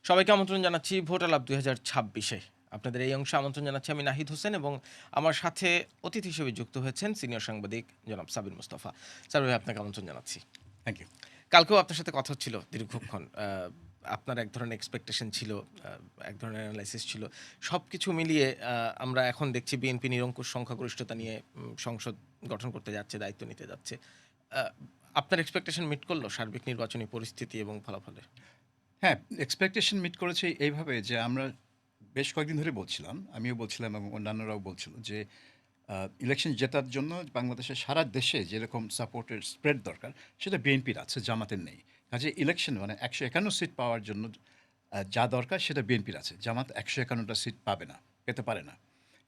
সবাইকে আমন্ত্রণ জানাচ্ছি ভোট আলাপ ২০২৬-এ। আপনাদের এই অংশে আমন্ত্রণ জানাচ্ছি আমি নাহিদ হোসেন এবং আমার সাথে অতিথি হিসেবে যুক্ত হয়েছেন সিনিয়র সাংবাদিক জনাব সাবির মুস্তাফা। স্যার ভাই আপনাকে আমন্ত্রণ জানাচ্ছি। Thank you. কালকেও আপনার সাথে কথা হচ্ছিল দীর্ঘক্ষণ। আপনার এক ধরনের এক্সপেকটেশন ছিল, এক ধরনের অ্যানালাইসিস ছিল। সবকিছু মিলিয়ে আমরা এখন দেখছি বিএনপি নিরঙ্কুশ সংখ্যাগরিষ্ঠতা নিয়ে সংসদ গঠন করতে যাচ্ছে, দায়িত্ব নিতে যাচ্ছে। আ আপনার এক্সপেকটেশন মিট করল সার্বিক নির্বাচনী পরিস্থিতি এবং ফলাফলে? হ্যাঁ, এক্সপেকটেশন মিট করেছে এইভাবে যে আমরা বেশ কয়েকদিন ধরে বলছিলাম, আমিও বলছিলাম এবং অন্যান্যরাও বলছিল যে ইলেকশন জেতার জন্য বাংলাদেশের সারা দেশে যেরকম সাপোর্টের স্প্রেড দরকার সেটা বিএনপির আছে, জামাতের নেই। কাজে ইলেকশন মানে ১৫১ সিট পাওয়ার জন্য যা দরকার সেটা বিএনপির আছে। জামাত ১৫১টা সিট পাবে না, পেতে পারে না।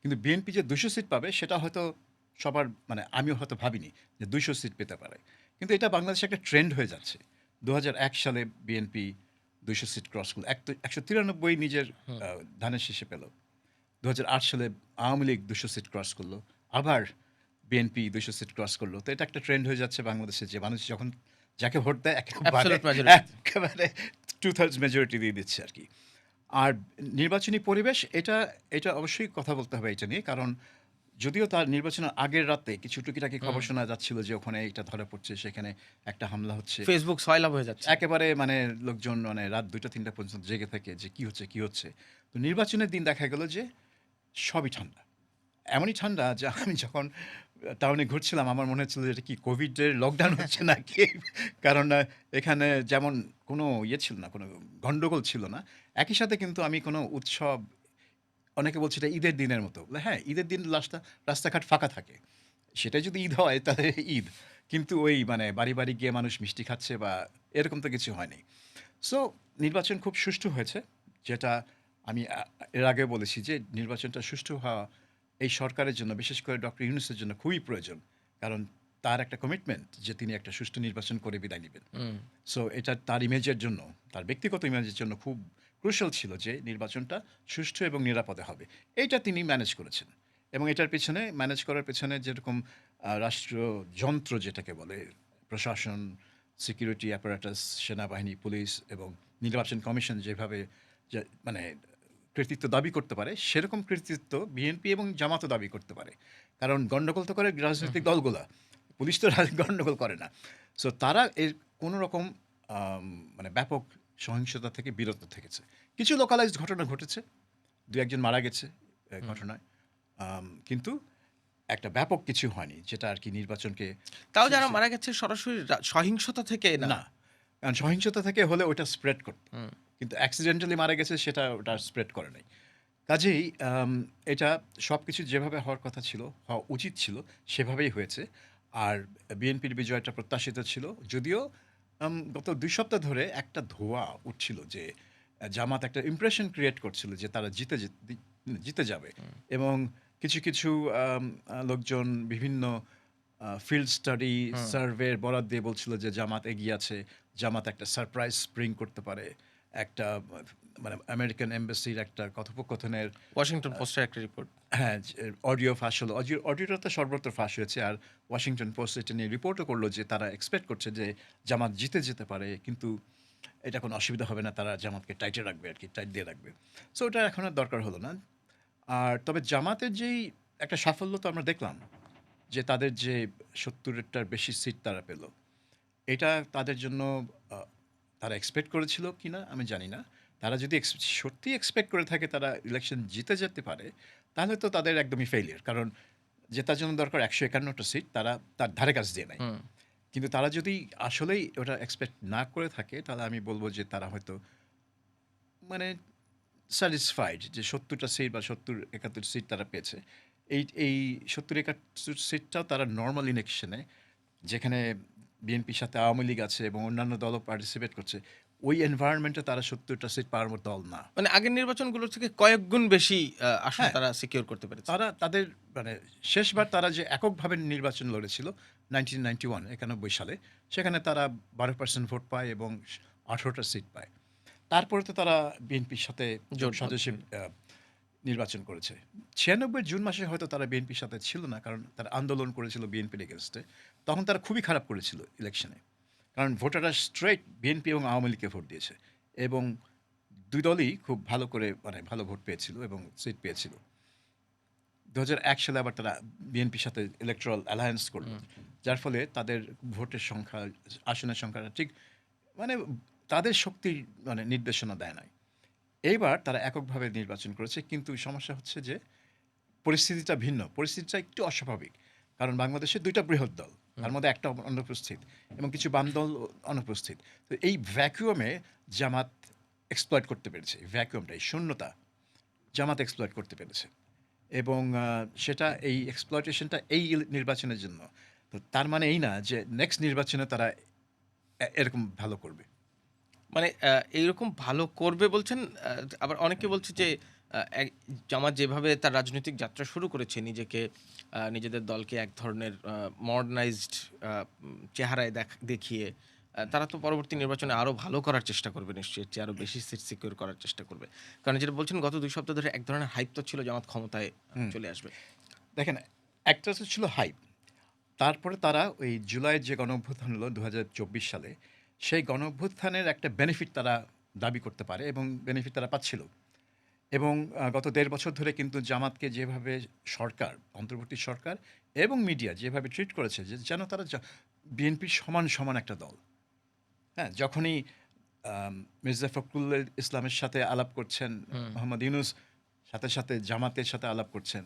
কিন্তু বিএনপি যে ২০০ সিট পাবে সেটা হয়তো সবার মানে আমিও হয়তো ভাবিনি যে ২০০ সিট পেতে পারে। কিন্তু এটা বাংলাদেশে একটা ট্রেন্ড হয়ে যাচ্ছে। ২০০১ সালে বিএনপি ২০০ সিট ক্রস করলো। ১৯৩ নিজের ধানের শীষে পেল। ২০০৮ সালে আওয়ামী লীগ ২০০ সিট ক্রস করলো। আবার বিএনপি ২০০ সিট ক্রস করলো। তো এটা একটা ট্রেন্ড হয়ে যাচ্ছে বাংলাদেশে যে মানুষ যখন যাকে ভোট দেয় একেবারে অ্যাবসলিউট মেজরিটি। একেবারে 2/3 মেজরিটি দিয়ে দিচ্ছে আরকি। আর নির্বাচনী পরিবেশ এটা এটা অবশ্যই কথা বলতে হবে এটা নিয়ে। কারণ যদিও তার নির্বাচনের আগের রাতে কিছু টুকিটাকি খবর শোনা যাচ্ছিল যে ওখানে এটা ধরা পড়ছে, সেখানে একটা হামলা হচ্ছে। ফেসবুক সয়লাব হয়ে যাচ্ছে। একেবারে মানে লোকজন মানে রাত ২টা-৩টা পর্যন্ত জেগে থাকে যে কি হচ্ছে, কি হচ্ছে? তো নির্বাচনের দিন দেখা গেল যে সবই ঠান্ডা। এমনই ঠান্ডা যে আমি যখন টাউনে ঘুরছিলাম আমার মনে হচ্ছিল যে এটা কি কোভিডের লকডাউন হচ্ছে নাকি? কারণ এখানে যেমন কোনো ইয়ে ছিল না, কোনো গন্ডগোল ছিল না। একই সাথে কিন্তু আমি কোনো উৎসব অনেকে বলছে এটা ঈদের দিনের মতো। বলে, হ্যাঁ, ঈদের দিন রাস্তাঘাট ফাঁকা থাকে। সেটাই যদি ঈদ হয় তাহলে ঈদ। কিন্তু ওই মানে বাড়ি, বাড়ি গিয়ে মানুষ মিষ্টি খাচ্ছে বা এরকম তো কিছু হয়নি। সো নির্বাচন খুব সুষ্ঠু হয়েছে। যেটা আমি এর আগেও বলেছি যে নির্বাচনটা সুষ্ঠু হওয়া এই সরকারের জন্য বিশেষ করে ডক্টর ইউনূসের জন্য খুবই প্রয়োজন। কারণ তার একটা কমিটমেন্ট যে তিনি একটা সুষ্ঠু নির্বাচন করে বিদায় নিবেন। হুম। সো এটা তার ইমেজের জন্য, তার ব্যক্তিগত ইমেজের জন্য খুব ক্রুশাল ছিল যে নির্বাচনটা সুষ্ঠু এবং নিরাপদে হবে। এইটা তিনি ম্যানেজ করেছেন। এবং এটার পেছনে ম্যানেজ করার পেছনে যেরকম রাষ্ট্রযন্ত্র যেটাকে বলে প্রশাসন, সিকিউরিটি অ্যাপারেটাস, সেনাবাহিনী, পুলিশ এবং নির্বাচন কমিশন যেভাবে যে মানে কৃতিত্ব দাবি করতে পারে, সেরকম কৃতিত্ব বিএনপি এবং জামাতও দাবি করতে পারে। কারণ গন্ডগোল তো করে রাজনৈতিক দলগুলা। পুলিশ তো গন্ডগোল করে না। সো তারা এর কোনো রকম মানে ব্যাপক সহিংসতা থেকে বিরত থেকেছে। কিছু লোকালাইজড ঘটনা ঘটেছে। ২-১ জন মারা গেছে ঘটনায়। কিন্তু একটা ব্যাপক কিছু হয়নি যেটা আরকি নির্বাচনকে তাও সে যারা সে মারা গেছে সরাসরি সহিংসতা থেকে না। না। কারণ সহিংসতা থেকে হলে ওটা স্প্রেড করত। হুম। কিন্তু অ্যাক্সিডেন্টালি মারা গেছে সেটা ওটা স্প্রেড করে নাই। কাজেই এটা সবকিছু যেভাবে হওয়ার কথা ছিল, হওয়া উচিত ছিল সেভাবেই হয়েছে। আর বিএনপির বিজয়টা প্রত্যাশিত ছিল। যদিও গত ২ সপ্তাহ ধরে একটা ধোঁয়া উঠছিল যে জামাত একটা ইমপ্রেশন ক্রিয়েট করছিল যে তারা জিতে যাবে। এবং কিছু, কিছু লোকজন বিভিন্ন ফিল্ড স্টাডি, হুম। সার্ভের বরাত দিয়ে বলছিল যে জামাত এগিয়ে আছে। জামাত একটা সারপ্রাইজ স্প্রিং করতে পারে। একটা মানে আমেরিকান এম্বাসির একটা কথোপকথনের ওয়াশিংটন পোস্টের একটা রিপোর্ট। হ্যাঁ, যে অডিও ফাঁস হলো। অডিওটা তো সর্বত্র ফাঁস হয়েছে। আর ওয়াশিংটন পোস্ট এটা নিয়ে রিপোর্টও করল যে তারা এক্সপেক্ট করছে যে জামাত জিতে যেতে পারে। কিন্তু এটা কোনো অসুবিধা হবে না। তারা জামাতকে টাইটে রাখবে আরকি, টাইট দিয়ে রাখবে। সো ওটা এখন আর দরকার হলো না। আর তবে জামাতের যেই একটা সাফল্য তো আমরা দেখলাম যে তাদের যে ৭০ টার বেশি সিট তারা পেল। এটা তাদের জন্য আ তারা এক্সপেক্ট করেছিল কিনা আমি জানি না। তারা যদি সত্যিই এক্সপেক্ট করে থাকে তারা ইলেকশন জিতে যেতে পারে, তাহলে তো তাদের একদমই ফেইলিউর। কারণ জেতার জন্য দরকার ১৫১ টা সিট, তারা তার ধারে কাছে দিয়ে নাই। হুম। কিন্তু তারা যদি আসলেই ওটা এক্সপেক্ট না করে থাকে, তাহলে আমি বলব যে তারা হয়তো মানে স্যাটিসফাইড যে ৭০ টা সিট বা ৭০-৭১ সিট তারা পেয়েছে। এই ৭০-৭১ সিটটাও তারা নরমাল ইলেকশনে যেখানে বিএনপির সাথে আওয়ামী লীগ আছে এবং অন্যান্য দলও পার্টিসিপেট করছে, ওই এনভায়রনমেন্টে তারা ৭০ টা সিট পাওয়ার মতো দল না। মানে আগের নির্বাচনগুলোর থেকে কয়েক গুণ বেশি আসন হ্যাঁ, তারা সিকিউর করতে পেরেছে। তারা তাদের মানে শেষবার তারা যে এককভাবে নির্বাচন লড়েছিল 1991 সালে, সেখানে তারা ১২% ভোট পায় এবং ১৮ টা সিট পায়। তারপরে তো তারা বিএনপির সাথে জোট জোটবদ্ধ সাজসে হয়ে। নির্বাচন করেছে। ৯৬ জুন মাসে হয়তো তারা বিএনপির সাথে ছিল না। কারণ তারা আন্দোলন করেছিল বিএনপির এগেইনস্টে। তখন তারা খুবই খারাপ করেছিল ইলেকশনে। কারণ ভোটাররা স্ট্রেইট বিএনপি এবং আওয়ামী লীগকে ভোট দিয়েছে। এবং দুই দলই খুব ভালো করে মানে ভালো ভোট পেয়েছিল এবং সিট পেয়েছিল। ২০০১ সালে আবার তারা বিএনপির সাথে ইলেকট্রাল অ্যালায়েন্স করল। যার ফলে তাদের ভোটের সংখ্যা, আসনের সংখ্যাটা ঠিক মানে তাদের শক্তির মানে নির্দেশনা দেয় নাই। এইবার তারা এককভাবে নির্বাচন করেছে। কিন্তু সমস্যা হচ্ছে যে পরিস্থিতিটা ভিন্ন। পরিস্থিতিটা একটু অস্বাভাবিক। কারণ বাংলাদেশে ২ টা বৃহৎ দল। তার মধ্যে একটা অনুপস্থিত এবং কিছু বাম দল অনুপস্থিত। তো এই ভ্যাকুয়ামে জামাত এক্সপ্লয়েট করতে পেরেছে। এই ভ্যাকুয়ামটা, এই শূন্যতা জামাত এক্সপ্লয়েট করতে পেরেছে। এবং সেটা এই এক্সপ্লয়টেশনটা এই নির্বাচনের জন্য। তো তার মানে এই না যে নেক্সট নির্বাচনে তারা এরকম ভালো করবে। মানে এইরকম ভালো করবে বলছেন, আবার অনেকে বলছে যে জামাত যেভাবে তার রাজনৈতিক যাত্রা শুরু করেছে, নিজেকে নিজেদের দলকে এক ধরনের মডার্নাইজড চেহারায় দেখিয়ে তারা তো পরবর্তী নির্বাচনে আরও ভালো করার চেষ্টা করবে নিশ্চয়ই, এর চেয়ে আরও বেশি সিট সিকিউর করার চেষ্টা করবে। কারণ যেটা বলছেন গত ২ সপ্তাহ ধরে এক ধরনের হাইপ তো ছিল জামাত ক্ষমতায় চলে আসবে। দেখেন, একটা তো ছিল হাইপ। তারপরে তারা ওই জুলাইয়ের যে গণঅভ্যুত্থান হলো ২০২৪ সালে, সেই গণঅভ্যুত্থানের একটা বেনিফিট তারা দাবি করতে পারে এবং বেনিফিট তারা পাচ্ছিল। এবং গত ১.৫ বছর ধরে কিন্তু জামাতকে যেভাবে সরকার, অন্তর্বর্তী সরকার এবং মিডিয়া যেভাবে ট্রিট করেছে যে যেন তারা বিএনপির সমান, সমান একটা দল। হ্যাঁ? যখনই মির্জা ফখরুল ইসলামের সাথে আলাপ করছেন, মোহাম্মদ ইউনূস সাথে, সাথে জামাতের সাথে আলাপ করছেন।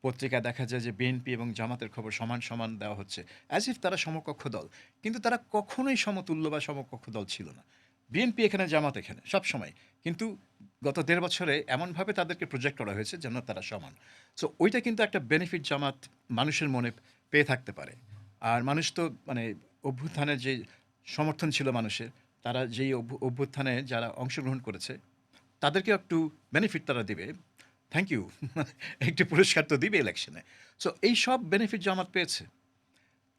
পত্রিকায় দেখা যায় যে বিএনপি এবং জামাতের খবর সমান, সমান দেওয়া হচ্ছে। অ্যাজ ইফ তারা সমকক্ষ দল। কিন্তু তারা কখনোই সমতুল্য বা সমকক্ষ দল ছিল না। বিএনপি এখানে, জামাত এখানে, সবসময়। কিন্তু গত ১.৫ বছরে এমনভাবে তাদেরকে প্রজেক্ট করা হয়েছে যেন তারা সমান। সো ওইটা কিন্তু একটা বেনিফিট জামাত মানুষের মনে পেয়ে থাকতে পারে। আর মানুষ তো মানে অভ্যুত্থানের যে সমর্থন ছিল মানুষের, তারা যেই অভ্যুত্থানে যারা অংশগ্রহণ করেছে, তাদেরকে একটু বেনিফিট তারা দিবে। Thank you. একটু পুরস্কার তো দিবে ইলেকশনে। সো এই সব বেনিফিট জামাত পেয়েছে।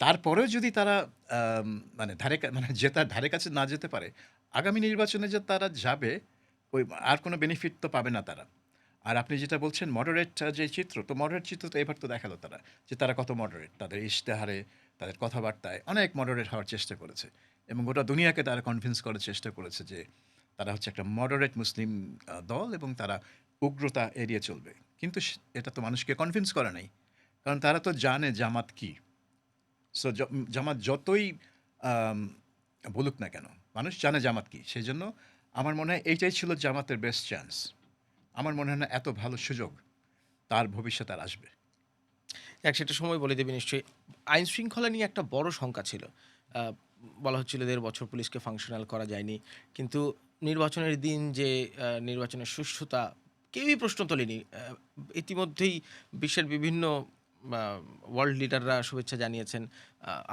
তারপরেও যদি তারা মানে মানে জেতার ধারে কাছে না যেতে পারে, আগামী নির্বাচনে যে তারা যাবে, ওই আর কোনো বেনিফিট তো পাবে না তারা। আর আপনি যেটা বলছেন মডারেট যে চিত্র, তো মডারেট চিত্র তো এবার তো দেখালো তারা, যে তারা কত মডারেট। তাদের ইশতেহারে, তাদের কথাবার্তায় অনেক মডারেট হওয়ার চেষ্টা করেছে। এবং গোটা দুনিয়াকে তারা কনভিন্স করার চেষ্টা করেছে যে তারা হচ্ছে একটা মডারেট মুসলিম দল এবং তারা উগ্রতা এড়িয়ে চলবে। কিন্তু এটা তো মানুষকে কনভিন্স করে নাই। কারণ তারা তো জানে জামাত কি। সো জামাত যতই আম বলুক না কেন, মানুষ জানে জামাত কি। সেজন্য আমার মনে হয় এইটাই ছিল জামাতের বেস্ট চান্স। আমার মনে হয় না এত ভালো সুযোগ তার ভবিষ্যতে আর আসবে। সেটা সময় বলে দেবে নিশ্চয়ই। আইন শৃঙ্খলা নিয়ে একটা বড় শঙ্কা ছিল। আ বলা হচ্ছিল ১.৫ বছর পুলিশকে ফাংশনাল করা যায়নি। কিন্তু নির্বাচনের দিন যে নির্বাচনের সুষ্ঠুতা কেউই প্রশ্ন তোলেনি। ইতিমধ্যেই বিশ্বের বিভিন্ন আ ওয়ার্ল্ড লিডাররা শুভেচ্ছা জানিয়েছেন।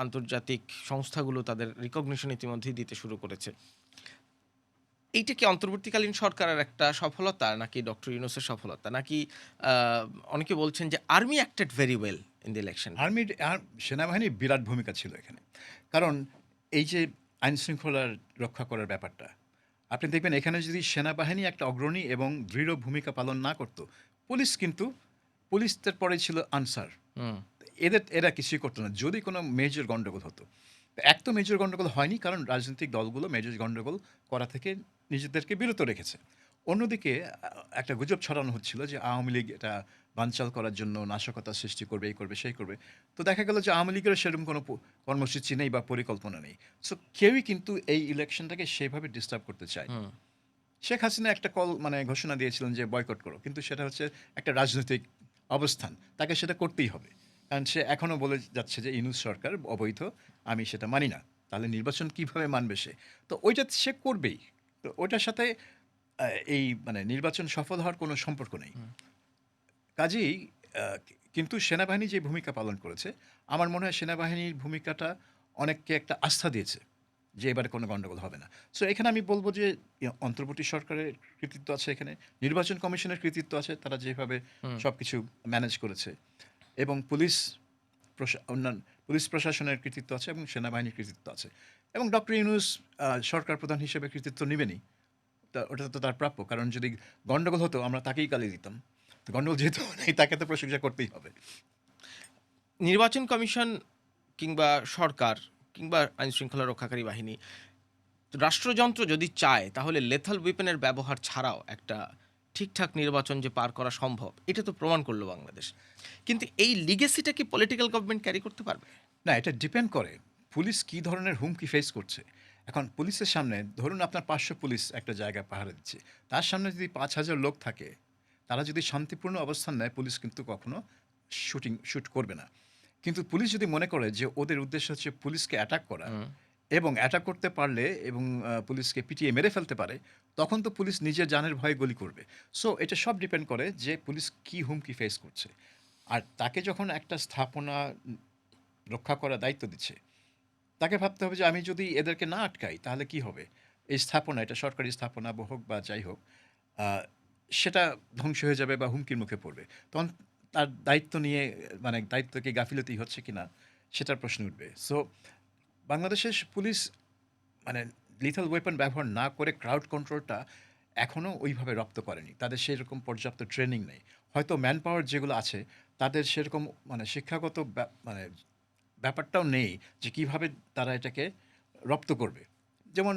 আন্তর্জাতিক সংস্থাগুলো তাদের রিকগনিশন ইতিমধ্যেই দিতে শুরু করেছে। এইটা কি অন্তর্বর্তীকালীন সরকারের একটা সফলতা, নাকি ডক্টর ইউনূসের সফলতা? নাকি আ অনেকে বলছেন যে army acted very well in the election. সেনাবাহিনীর বিরাট ভূমিকা ছিল এখানে। কারণ এই যে আইন-শৃঙ্খলার রক্ষা করার ব্যাপারটা, আপনি দেখবেন এখানে যদি সেনাবাহিনী একটা অগ্রণী এবং দৃঢ় ভূমিকা পালন না করত, পুলিশ কিন্তু পুলিশদের পরে ছিল আনসার। হুম। এরা কিছুই করতো না যদি কোনো মেজর গন্ডগোল হতো। তো এক তো মেজর গন্ডগোল হয়নি কারণ রাজনৈতিক দলগুলো মেজর গন্ডগোল করা থেকে নিজেদেরকে বিরত রেখেছে। অন্যদিকে একটা গুজব ছড়ানো হচ্ছিল যে আওয়ামী লীগ এটা বানচাল করার জন্য নাশকতা সৃষ্টি করবে, এই করবে, সেই করবে। তো দেখা গেল যে আওয়ামী লীগেরও সেরকম কোনো কর্মসূচি নেই বা পরিকল্পনা নেই। সো কেউই কিন্তু এই ইলেকশনটাকে সেভাবে ডিস্টার্ব করতে চায়নি। হুম। শেখ হাসিনা একটা মানে ঘোষণা দিয়েছিলেন যে বয়কট করো। কিন্তু সেটা হচ্ছে একটা রাজনৈতিক অবস্থান। তাকে সেটা করতেই হবে। কারণ সে এখনো বলে যাচ্ছে যে ইউনূস সরকার অবৈধ, আমি সেটা মানি না। তাহলে নির্বাচন কিভাবে মানবে সে? তো ওইটা সে করবেই। তো ওইটার সাথে এই মানে নির্বাচন সফল হওয়ার কোনো সম্পর্ক নেই। কাজেই আ কিন্তু সেনাবাহিনী যে ভূমিকা পালন করেছে, আমার মনে হয় সেনাবাহিনীর ভূমিকাটা অনেককে একটা আস্থা দিয়েছে যে এবারে কোনো গন্ডগোল হবে না। সো এখানে আমি বলব যে অন্তর্বর্তী সরকারের কৃতিত্ব আছে এখানে। নির্বাচন কমিশনের কৃতিত্ব আছে। তারা যেভাবে সবকিছু ম্যানেজ করেছে এবং পুলিশ প্রশাসনের কৃতিত্ব আছে এবং সেনাবাহিনীর কৃতিত্ব আছে। এবং ডক্টর ইউনূস সরকার প্রধান হিসেবে কৃতিত্ব নিবেনই। ওটা তো তার প্রাপ্য। কারণ যদি গন্ডগোল হতো আমরা তাকেই গালি দিতাম। তো গন্ডগোল যেহেতু নেই তাকে তো প্রশংসা করতেই হবে। নির্বাচন কমিশন কিংবা সরকার কিংবা আইনশৃঙ্খলা রক্ষাকারী বাহিনী রাষ্ট্রযন্ত্র যদি চায় তাহলে লেথাল উইপেনের ব্যবহার ছাড়াও একটা ঠিকঠাক নির্বাচন যে পার করা সম্ভব, এটা তো প্রমাণ করলো বাংলাদেশ। কিন্তু এই লিগেসিটা কি পলিটিক্যাল গভর্নমেন্ট ক্যারি করতে পারবে? না, এটা ডিপেন্ড করে পুলিশ কী ধরনের হুমকি ফেস করছে। এখন পুলিশের সামনে ধরুন আপনার ৫০০ পুলিশ একটা জায়গায় পাহারা দিচ্ছে। তার সামনে যদি ৫,০০০ লোক থাকে, তারা যদি শান্তিপূর্ণ অবস্থান নেয়, পুলিশ কিন্তু কখনো শুট করবে না। কিন্তু পুলিশ যদি মনে করে যে ওদের উদ্দেশ্য হচ্ছে পুলিশকে অ্যাটাক করা হুম। এবং অ্যাটাক করতে পারলে এবং পুলিশকে পিটিয়ে মেরে ফেলতে পারে, তখন তো পুলিশ নিজের জানের ভয়ে গুলি করবে। সো এটা সব ডিপেন্ড করে যে পুলিশ কী হুমকি ফেস করছে। আর তাকে যখন একটা স্থাপনা রক্ষা করার দায়িত্ব দিচ্ছে, তাকে ভাবতে হবে যে আমি যদি এদেরকে না আটকাই তাহলে কি হবে? এই স্থাপনা, এটা সরকারি স্থাপনা হোক বা যাই হোক, আ সেটা ধ্বংস হয়ে যাবে বা হুমকির মুখে পড়বে। তখন তার দায়িত্ব নিয়ে মানে দায়িত্ব কি গাফিলতি হচ্ছে কিনা সেটার প্রশ্ন উঠবে। সো বাংলাদেশের পুলিশ মানে লিথাল ওয়েপন ব্যবহার না করে ক্রাউড কন্ট্রোলটা এখনও ওইভাবে রপ্ত করেনি। তাদের সেরকম পর্যাপ্ত ট্রেনিং নেই। হয়তো ম্যান পাওয়ার যেগুলো আছে তাদের সেরকম মানে শিক্ষাগত মানে ব্যাপারটাও নেই যে কিভাবে তারা এটাকে রপ্ত করবে। যেমন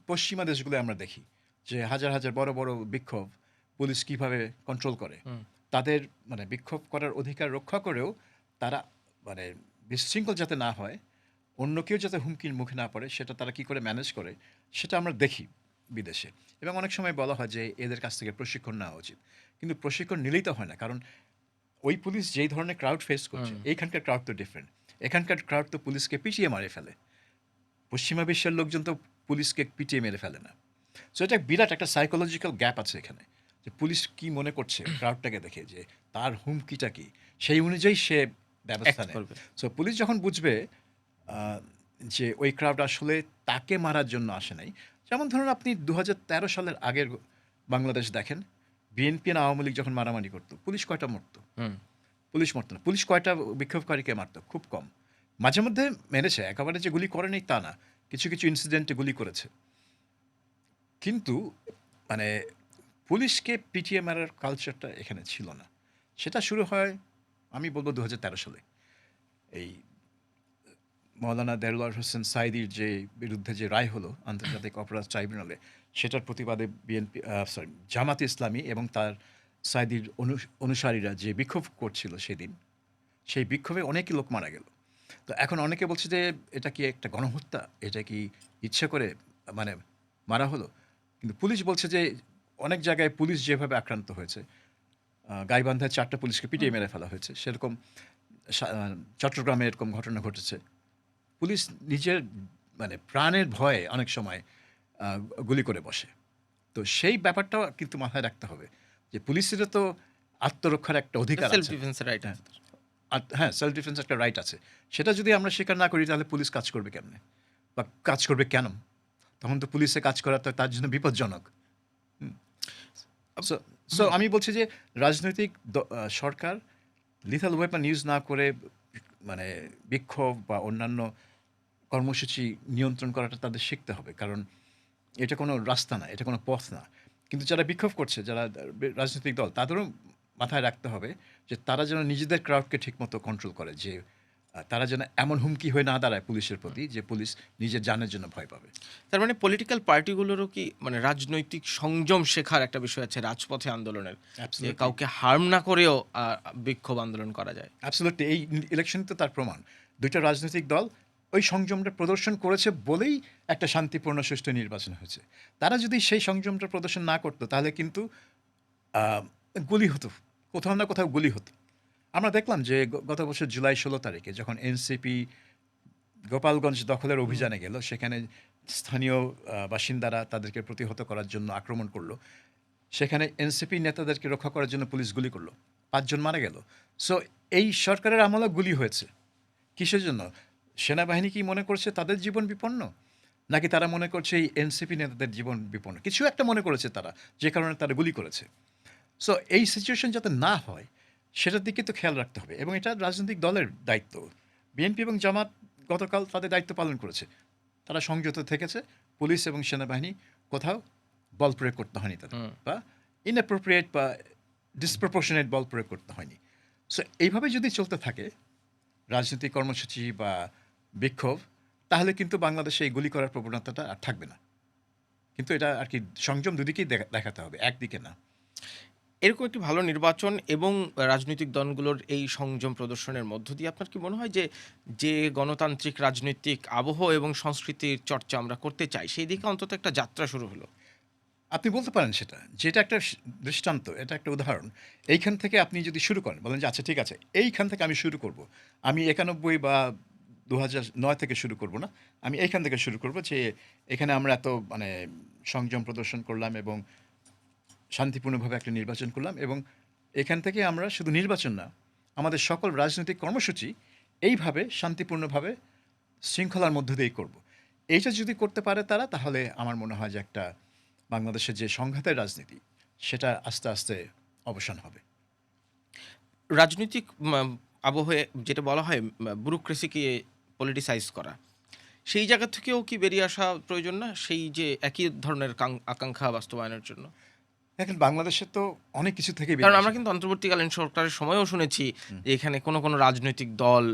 পশ্চিমা দেশগুলো আমরা দেখি যে হাজার, হাজার বড়, বড় বিক্ষোভ পুলিশ কিভাবে কন্ট্রোল করে। হুম। তাদের মানে বিক্ষোভ করার অধিকার রক্ষা করেও তারা মানে বিশৃঙ্খল যাতে না হয়, অন্য কেউ যাতে হুমকির মুখে না পড়ে সেটা তারা কি করে ম্যানেজ করে সেটা আমরা দেখি বিদেশে। এবং অনেক সময় বলা হয় যে এদের কাছ থেকে প্রশিক্ষণ নেওয়া উচিত। কিন্তু প্রশিক্ষণ নিলেই তো হয় না। কারণ ওই পুলিশ যেই ধরনের ক্রাউড ফেস করছে, হুম। এইখানকার ক্রাউড তো ডিফারেন্ট। এখানকার ক্রাউড তো পুলিশকে পিটিয়ে মারে ফেলে। পশ্চিমা বিশ্বের লোকজন তো পুলিশকে পিটিয়ে মেরে ফেলে না। সো এটা বিরাট একটা সাইকোলজিক্যাল গ্যাপ আছে এখানে। যে পুলিশ কি মনে করছে ক্রাউডটাকে দেখে যে তার হুমকিটা কি? সেই অনুযায়ী সে ব্যবস্থা অ্যাক্ট নেয়। করবে। সো পুলিশ যখন বুঝবে আ যে ওই ক্রাউড আসলে তাকে মারার জন্য আসে নাই। যেমন ধরুন আপনি ২০১৩ সালের আগের বাংলাদেশ দেখেন। বিএনপি আর আওয়ামী লীগ যখন মারামারি করত, পুলিশ কয়টা মরত? হুম। পুলিশ মারত না। পুলিশ কয়টা বিক্ষোভকারীকে মারত? খুব কম। মাঝে মধ্যে মেরেছে। একেবারে যে গুলি করেনি তা না। কিছু, কিছু ইনসিডেন্টে গুলি করেছে। কিন্তু মানে পুলিশকে পিটিয়ে মারার কালচারটা এখানে ছিল না। সেটা শুরু হয় আমি বলব ২০১৩ সালে। এই মাওলানা দেলোয়ার হোসেন সাঈদীর যে বিরুদ্ধে যে রায় হলো আন্তর্জাতিক অপরাধ ট্রাইব্যুনালে, সেটার প্রতিবাদে বিএনপি জামাতে ইসলামী এবং তার সাঈদীর অনুসারীরা যে বিক্ষোভ করছিল সেদিন, সেই বিক্ষোভে অনেক লোক মারা গেল। তো এখন অনেকে বলছে যে এটা কি একটা গণহত্যা? এটা কি ইচ্ছে করে মানে মারা হলো? কিন্তু পুলিশ বলছে যে অনেক জায়গায় পুলিশ যেভাবে আক্রান্ত হয়েছে, গাইবান্ধায় ৪ টা পুলিশকে পিটিয়ে মেরে ফেলা হয়েছে। সেরকম চট্টগ্রামে এরকম ঘটনা ঘটেছে। পুলিশ নিজের মানে প্রাণের ভয়ে অনেক সময় আ গুলি করে বসে। তো সেই ব্যাপারটাও কিন্তু মাথায় রাখতে হবে যে পুলিশেরও তো আত্মরক্ষার একটা অধিকার সেলফ আছে। ডিফেন্স এর রাইট হ্যাঁ, আছে তার। হ্যাঁ, সেলফ ডিফেন্স একটা রাইট আছে। সেটা যদি আমরা স্বীকার না করি তাহলে পুলিশ কাজ করবে কেমনে? বা কাজ করবে কেন? তখন তো পুলিশে কাজ করা তো তার জন্য বিপজ্জনক। হুম? আব সো সো হুম। আমি বলছি যে রাজনৈতিক সরকার লিথাল ওয়েপন ইউজ না করে মানে বিক্ষোভ বা অন্যান্য কর্মসূচি নিয়ন্ত্রণ করাটা তাদের শিখতে হবে। কারণ এটা কোনো রাস্তা না, এটা কোনো পথ না। কিন্তু যারা বিক্ষোভ করছে, যারা রাজনৈতিক দল, তাদেরও মাথায় রাখতে হবে যে তারা যেন নিজেদের ক্রাউডকে ঠিকমতো কন্ট্রোল করে। যে তারা যেন এমন হুমকি হয়ে না দাঁড়ায় পুলিশের প্রতি যে পুলিশ নিজের জানের জন্য ভয় পাবে। তার মানে পলিটিক্যাল পার্টিগুলোরও কি মানে রাজনৈতিক সংযম শেখার একটা বিষয় আছে রাজপথে আন্দোলনের। যে অ্যাবসোলিউটলি, কাউকে হার্ম না করেও বিক্ষোভ আন্দোলন করা যায়। অ্যাবসোলিউটলি এই ইলেকশন তো তার প্রমাণ। ২ টা রাজনৈতিক দল ওই সংযমটা প্রদর্শন করেছে বলেই একটা শান্তিপূর্ণ সুষ্ঠু নির্বাচন হয়েছে। তারা যদি সেই সংযমটা প্রদর্শন না করত তাহলে কিন্তু আ গুলি হতো। কোথাও না কোথাও গুলি হতো। আমরা দেখলাম যে গত বছর জুলাই ১৬ তারিখে যখন এনসিপি গোপালগঞ্জ দখলের হুম। অভিযানে গেল, সেখানে স্থানীয় বাসিন্দারা তাদেরকে প্রতিহত করার জন্য আক্রমণ করল। সেখানে এনসিপি নেতাদেরকে রক্ষা করার জন্য পুলিশ গুলি করল। ৫ জন মারা গেল। সো এই সরকারের আমলেও গুলি হয়েছে। কিসের জন্য? সেনাবাহিনী কি মনে করছে তাদের জীবন বিপন্ন? নাকি তারা মনে করছে এই এনসিপি নেতাদের জীবন বিপন্ন? কিছু একটা মনে করেছে তারা, যে কারণে তারা গুলি করেছে। সো এই সিচুয়েশন যাতে না হয় সেটার দিকে তো খেয়াল রাখতে হবে এবং এটা রাজনৈতিক দলের দায়িত্ব। বিএনপি এবং জামাত গতকাল তাদের দায়িত্ব পালন করেছে। তারা সংযত থেকেছে। পুলিশ এবং সেনাবাহিনী কোথাও বল প্রয়োগ করতে হয়নি তাদের হুম। বা ইনঅ্যাপ্রোপ্রিয়েট বা ডিসপ্রপোর্শনেট বল প্রয়োগ করতে হয়নি। সো এইভাবে যদি চলতে থাকে রাজনৈতিক কর্মসূচি বা বিক্ষোভ, তাহলে কিন্তু বাংলাদেশে এই গুলি করার প্রবণতাটা আর থাকবে না। কিন্তু এটা আর কি সংযম দুদিকেই দেখাতে হবে, একদিকে না। এরকম একটি ভালো নির্বাচন এবং রাজনৈতিক দলগুলোর এই সংযম প্রদর্শনের মধ্য দিয়ে আপনার কি মনে হয় যে, যে গণতান্ত্রিক রাজনৈতিক আবহ এবং সংস্কৃতির চর্চা আমরা করতে চাই, সেই দিকে অন্তত একটা যাত্রা শুরু হলো? আপনি বলতে পারেন সেটা। যেটা একটা দৃষ্টান্ত, এটা একটা উদাহরণ। এইখান থেকে আপনি যদি শুরু করেন, বলেন যে আচ্ছা ঠিক আছে, এইখান থেকে আমি শুরু করব। আমি ৯১ বা ২০০৯ থেকে শুরু করব না। আমি এইখান থেকে শুরু করব যে এখানে আমরা এত মানে সংযম প্রদর্শন করলাম এবং শান্তিপূর্ণভাবে একটা নির্বাচন করলাম এবং এখান থেকে আমরা শুধু নির্বাচন না, আমাদের সকল রাজনৈতিক কর্মসূচি এইভাবে শান্তিপূর্ণভাবে শৃঙ্খলার মধ্য দিয়েই করব। এইটা যদি করতে পারে তারা, তাহলে আমার মনে হয় যে একটা বাংলাদেশের যে সংঘাতের রাজনীতি, সেটা আস্তে, আস্তে অবসান হবে। রাজনৈতিক আবহে যেটা বলা হয় ব্যুরোক্রেসিকে পলিটিসাইজ করা, সেই জায়গা থেকেও কি বেরিয়ে আসা প্রয়োজন না? সেই যে একই ধরনের আকাঙ্ক্ষা বাস্তবায়নের জন্য? দেখেন বাংলাদেশে তো অনেক কিছু থেকেই কারণ বেরিয়ে আমরা আসে। কিন্তু অন্তর্বর্তীকালীন সরকারের সময়েও শুনেছি হুম, যে এখানে কোনো রাজনৈতিক দল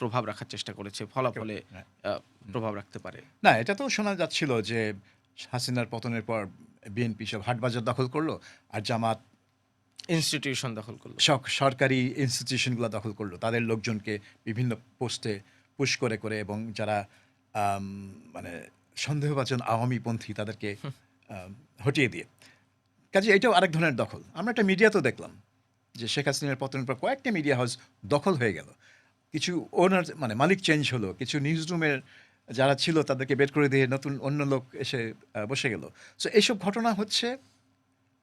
প্রভাব রাখার চেষ্টা করেছে। কেউ ফলাফলে হ্যাঁ, আ হুম। প্রভাব রাখতে পারে। না, এটা তো শোনা যাচ্ছিল যে হাসিনার পতনের পর বিএনপি সব হাটবাজার দখল করলো আর জামাত ইনস্টিটিউশন দখল করল। সরকারি ইনস্টিটিউশনগুলো দখল করলো। তাদের লোকজনকে বিভিন্ন পোস্টে পুশ করে, করে এবং যারা আম মানে সন্দেহভাজন আওয়ামীপন্থী তাদেরকে আম হটিয়ে দিয়ে। কাজেই এটাও আরেক ধরনের দখল। আমরা একটা মিডিয়াতেও দেখলাম যে শেখ হাসিনার পতনের পর কয়েকটা মিডিয়া হাউস দখল হয়ে গেল। কিছু ওনার মানে মালিক চেঞ্জ হলো। কিছু নিউজ রুমের যারা ছিল তাদেরকে বের করে দিয়ে নতুন অন্য লোক এসে বসে গেল। সো এইসব ঘটনা হচ্ছে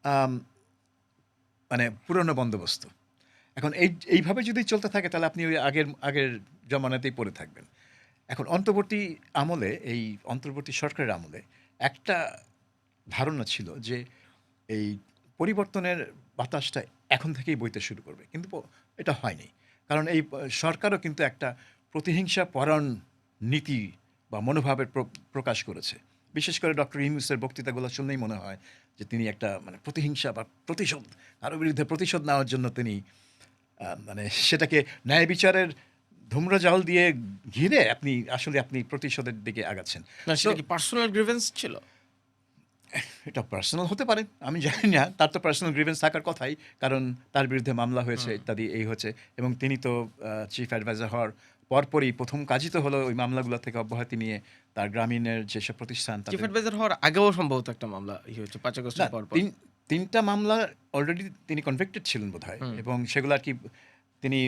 আম মানে পুরনো বন্দোবস্ত। এখন এইভাবে যদি চলতে থাকে তাহলে আপনি ওই আগের জমানাতেই পড়ে থাকবেন। এখন অন্তর্বর্তী আমলে, এই অন্তর্বর্তী সরকারের আমলে একটা ধারণা ছিল যে এই পরিবর্তনের বাতাসটা এখন থেকেই বইতে শুরু করবে। কিন্তু এটা হয়নি। কারণ এই সরকারও কিন্তু একটা প্রতিহিংসা পরায়ণ নীতি বা মনোভাবের প্রকাশ করেছে। বিশেষ করে ডক্টর ইউনূসের বক্তৃতাগুলো শুনলেই মনে হয় যে তিনি একটা মানে প্রতিহিংসা বা প্রতিশোধ, কারো বিরুদ্ধে প্রতিশোধ নেওয়ার জন্য তিনি মানে সেটাকে ন্যায় বিচারের ধূম্রজাল দিয়ে ঘিরে আপনি প্রতিশোধের দিকে আগাচ্ছেন। না সো সেটা কি পার্সোনাল গ্রিভেন্স ছিল? এটা পার্সোনাল হতে পারে। আমি জানি না। তার তো পার্সোনাল গ্রিভেন্স থাকার কথাই। কারণ তার বিরুদ্ধে মামলা হয়েছে হুম। ইত্যাদি এই হচ্ছে এবং তিনি তো চিফ অ্যাডভাইজার হওয়ার পরপরই ১ম কাজই তো হলো ওই মামলাগুলো থেকে অব্যাহতি নিয়ে তার গ্রামীণের যেসব প্রতিষ্ঠান চিফ তাদের অ্যাডভাইজার হওয়ার আগেও সম্ভবত একটা মামলা হয়েছে ৫ না আগস্টের পরপর। ৩ টা মামলা অলরেডি তিনি কনভিক্টেড ছিলেন বোধহয় হুম। এবং সেগুলো আর কি তিনি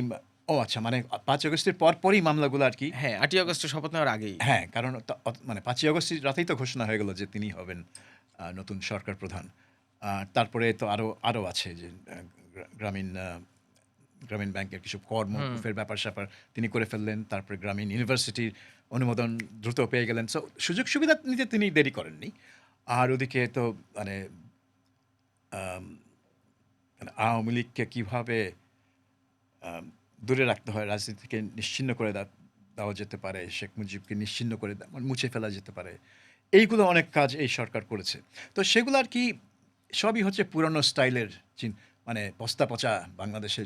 ও আচ্ছা মানে ৫ আগস্টের পরপরই মামলাগুলো আর কি হ্যাঁ, ৮ই আগস্টে শপথ নেওয়ার আগেই। হ্যাঁ, কারণ মানে ৫ই আগস্ট রাতেই তো ঘোষণা হয়ে গেল যে তিনি হবেন নতুন সরকার প্রধান। তারপরে তো আরো আছে যে গ্রামীণ ব্যাংকের কিছু কর হুম। মওকুফের ব্যাপার-স্যাপার তিনি করে ফেললেন। তারপরে গ্রামীণ ইউনিভার্সিটির অনুমোদন দ্রুত পেয়ে গেলেন। সো সুযোগ সুবিধা নিতে তিনি দেরি করেননি। আর ওদিকে তো মানে আম মানে আওয়ামী লীগকে কিভাবে আম দূরে রাখতে হয়, রাজনীতি থেকে নিশ্চিহ্ন করে দেওয়া যেতে পারে, শেখ মুজিবকে নিশ্চিহ্ন করে মানে মুছে ফেলা যেতে পারে। এইগুলো অনেক কাজ এই সরকার করেছে। তো সেগুলো আর কি সবই হচ্ছে পুরনো স্টাইলের মানে বস্তা পচা বাংলাদেশে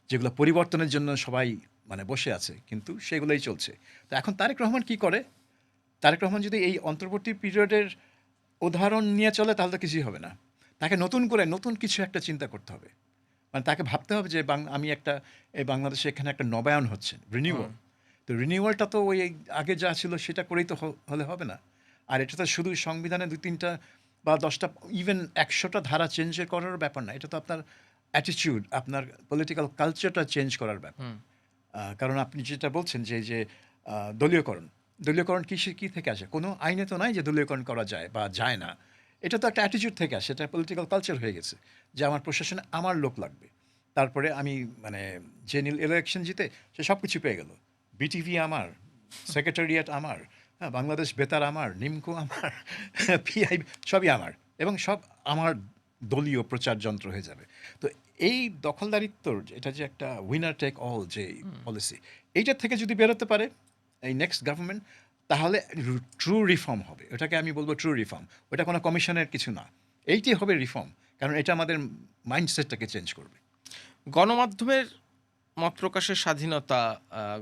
যেগুলো পরিবর্তনের জন্য সবাই মানে বসে আছে। কিন্তু সেগুলোই চলছে। তো এখন তারেক রহমান কি করে? তারেক রহমান যদি এই অন্তর্বর্তী পিরিয়ডের উদাহরণ নিয়ে চলে তাহলে তো কিছুই হবে না। তাকে নতুন করে নতুন কিছু একটা চিন্তা করতে হবে। মানে তাকে ভাবতে হবে যে আমি এই বাংলাদেশে এখানে একটা নবায়ন হচ্ছে, হুম। রিনিউয়াল। তো রিনিউয়ালটা তো ওই আগে যা ছিল সেটা করেই তো হলে হবে না। আর এটা তো শুধু সংবিধানে ২-৩ টা বা ১০ টা ইভেন ১০০ টা ধারা চেঞ্জ করার ব্যাপার না। এটা তো আপনার অ্যাটিটিউড, আপনার পলিটিক্যাল কালচারটা চেঞ্জ করার ব্যাপার। হুম। কারণ আপনি যেটা বলছেন যে, দলীয়করণ। দলীয়করণ কি থেকে আসে? কোনো আইনে তো নাই যে দলীয়করণ করা যায় বা যায় না। এটা তো একটা অ্যাটিটিউড থেকে আসে। এটা পলিটিক্যাল কালচার হয়ে গেছে। যে আমার প্রশাসনে আমার লোক লাগবে। তারপরে আমি মানে যে ইলেকশন জিতে সে সবকিছু পেয়ে গেল। বিটিভি আমার, সেক্রেটারিয়েট আমার, হ্যাঁ, বাংলাদেশ বেতার আমার, নিমকো আমার, পিআই সবই আমার এবং সব আমার দলীয় প্রচার যন্ত্র হয়ে যাবে। তো এই দখলদারিত্বর এটা যে একটা উইনার টেক অল যে পলিসি, এইটার থেকে যদি বেরোতে পারে এই নেক্সট গভর্নমেন্ট তাহলে ট্রু রিফর্ম হবে। ওটাকে আমি বলব ট্রু রিফর্ম। ওটা কোনো কমিশনের কিছু না। এইটি হবে রিফর্ম। কারণ এটা আমাদের মাইন্ডসেটটাকে চেঞ্জ করবে। গণমাধ্যমের মত প্রকাশের স্বাধীনতা,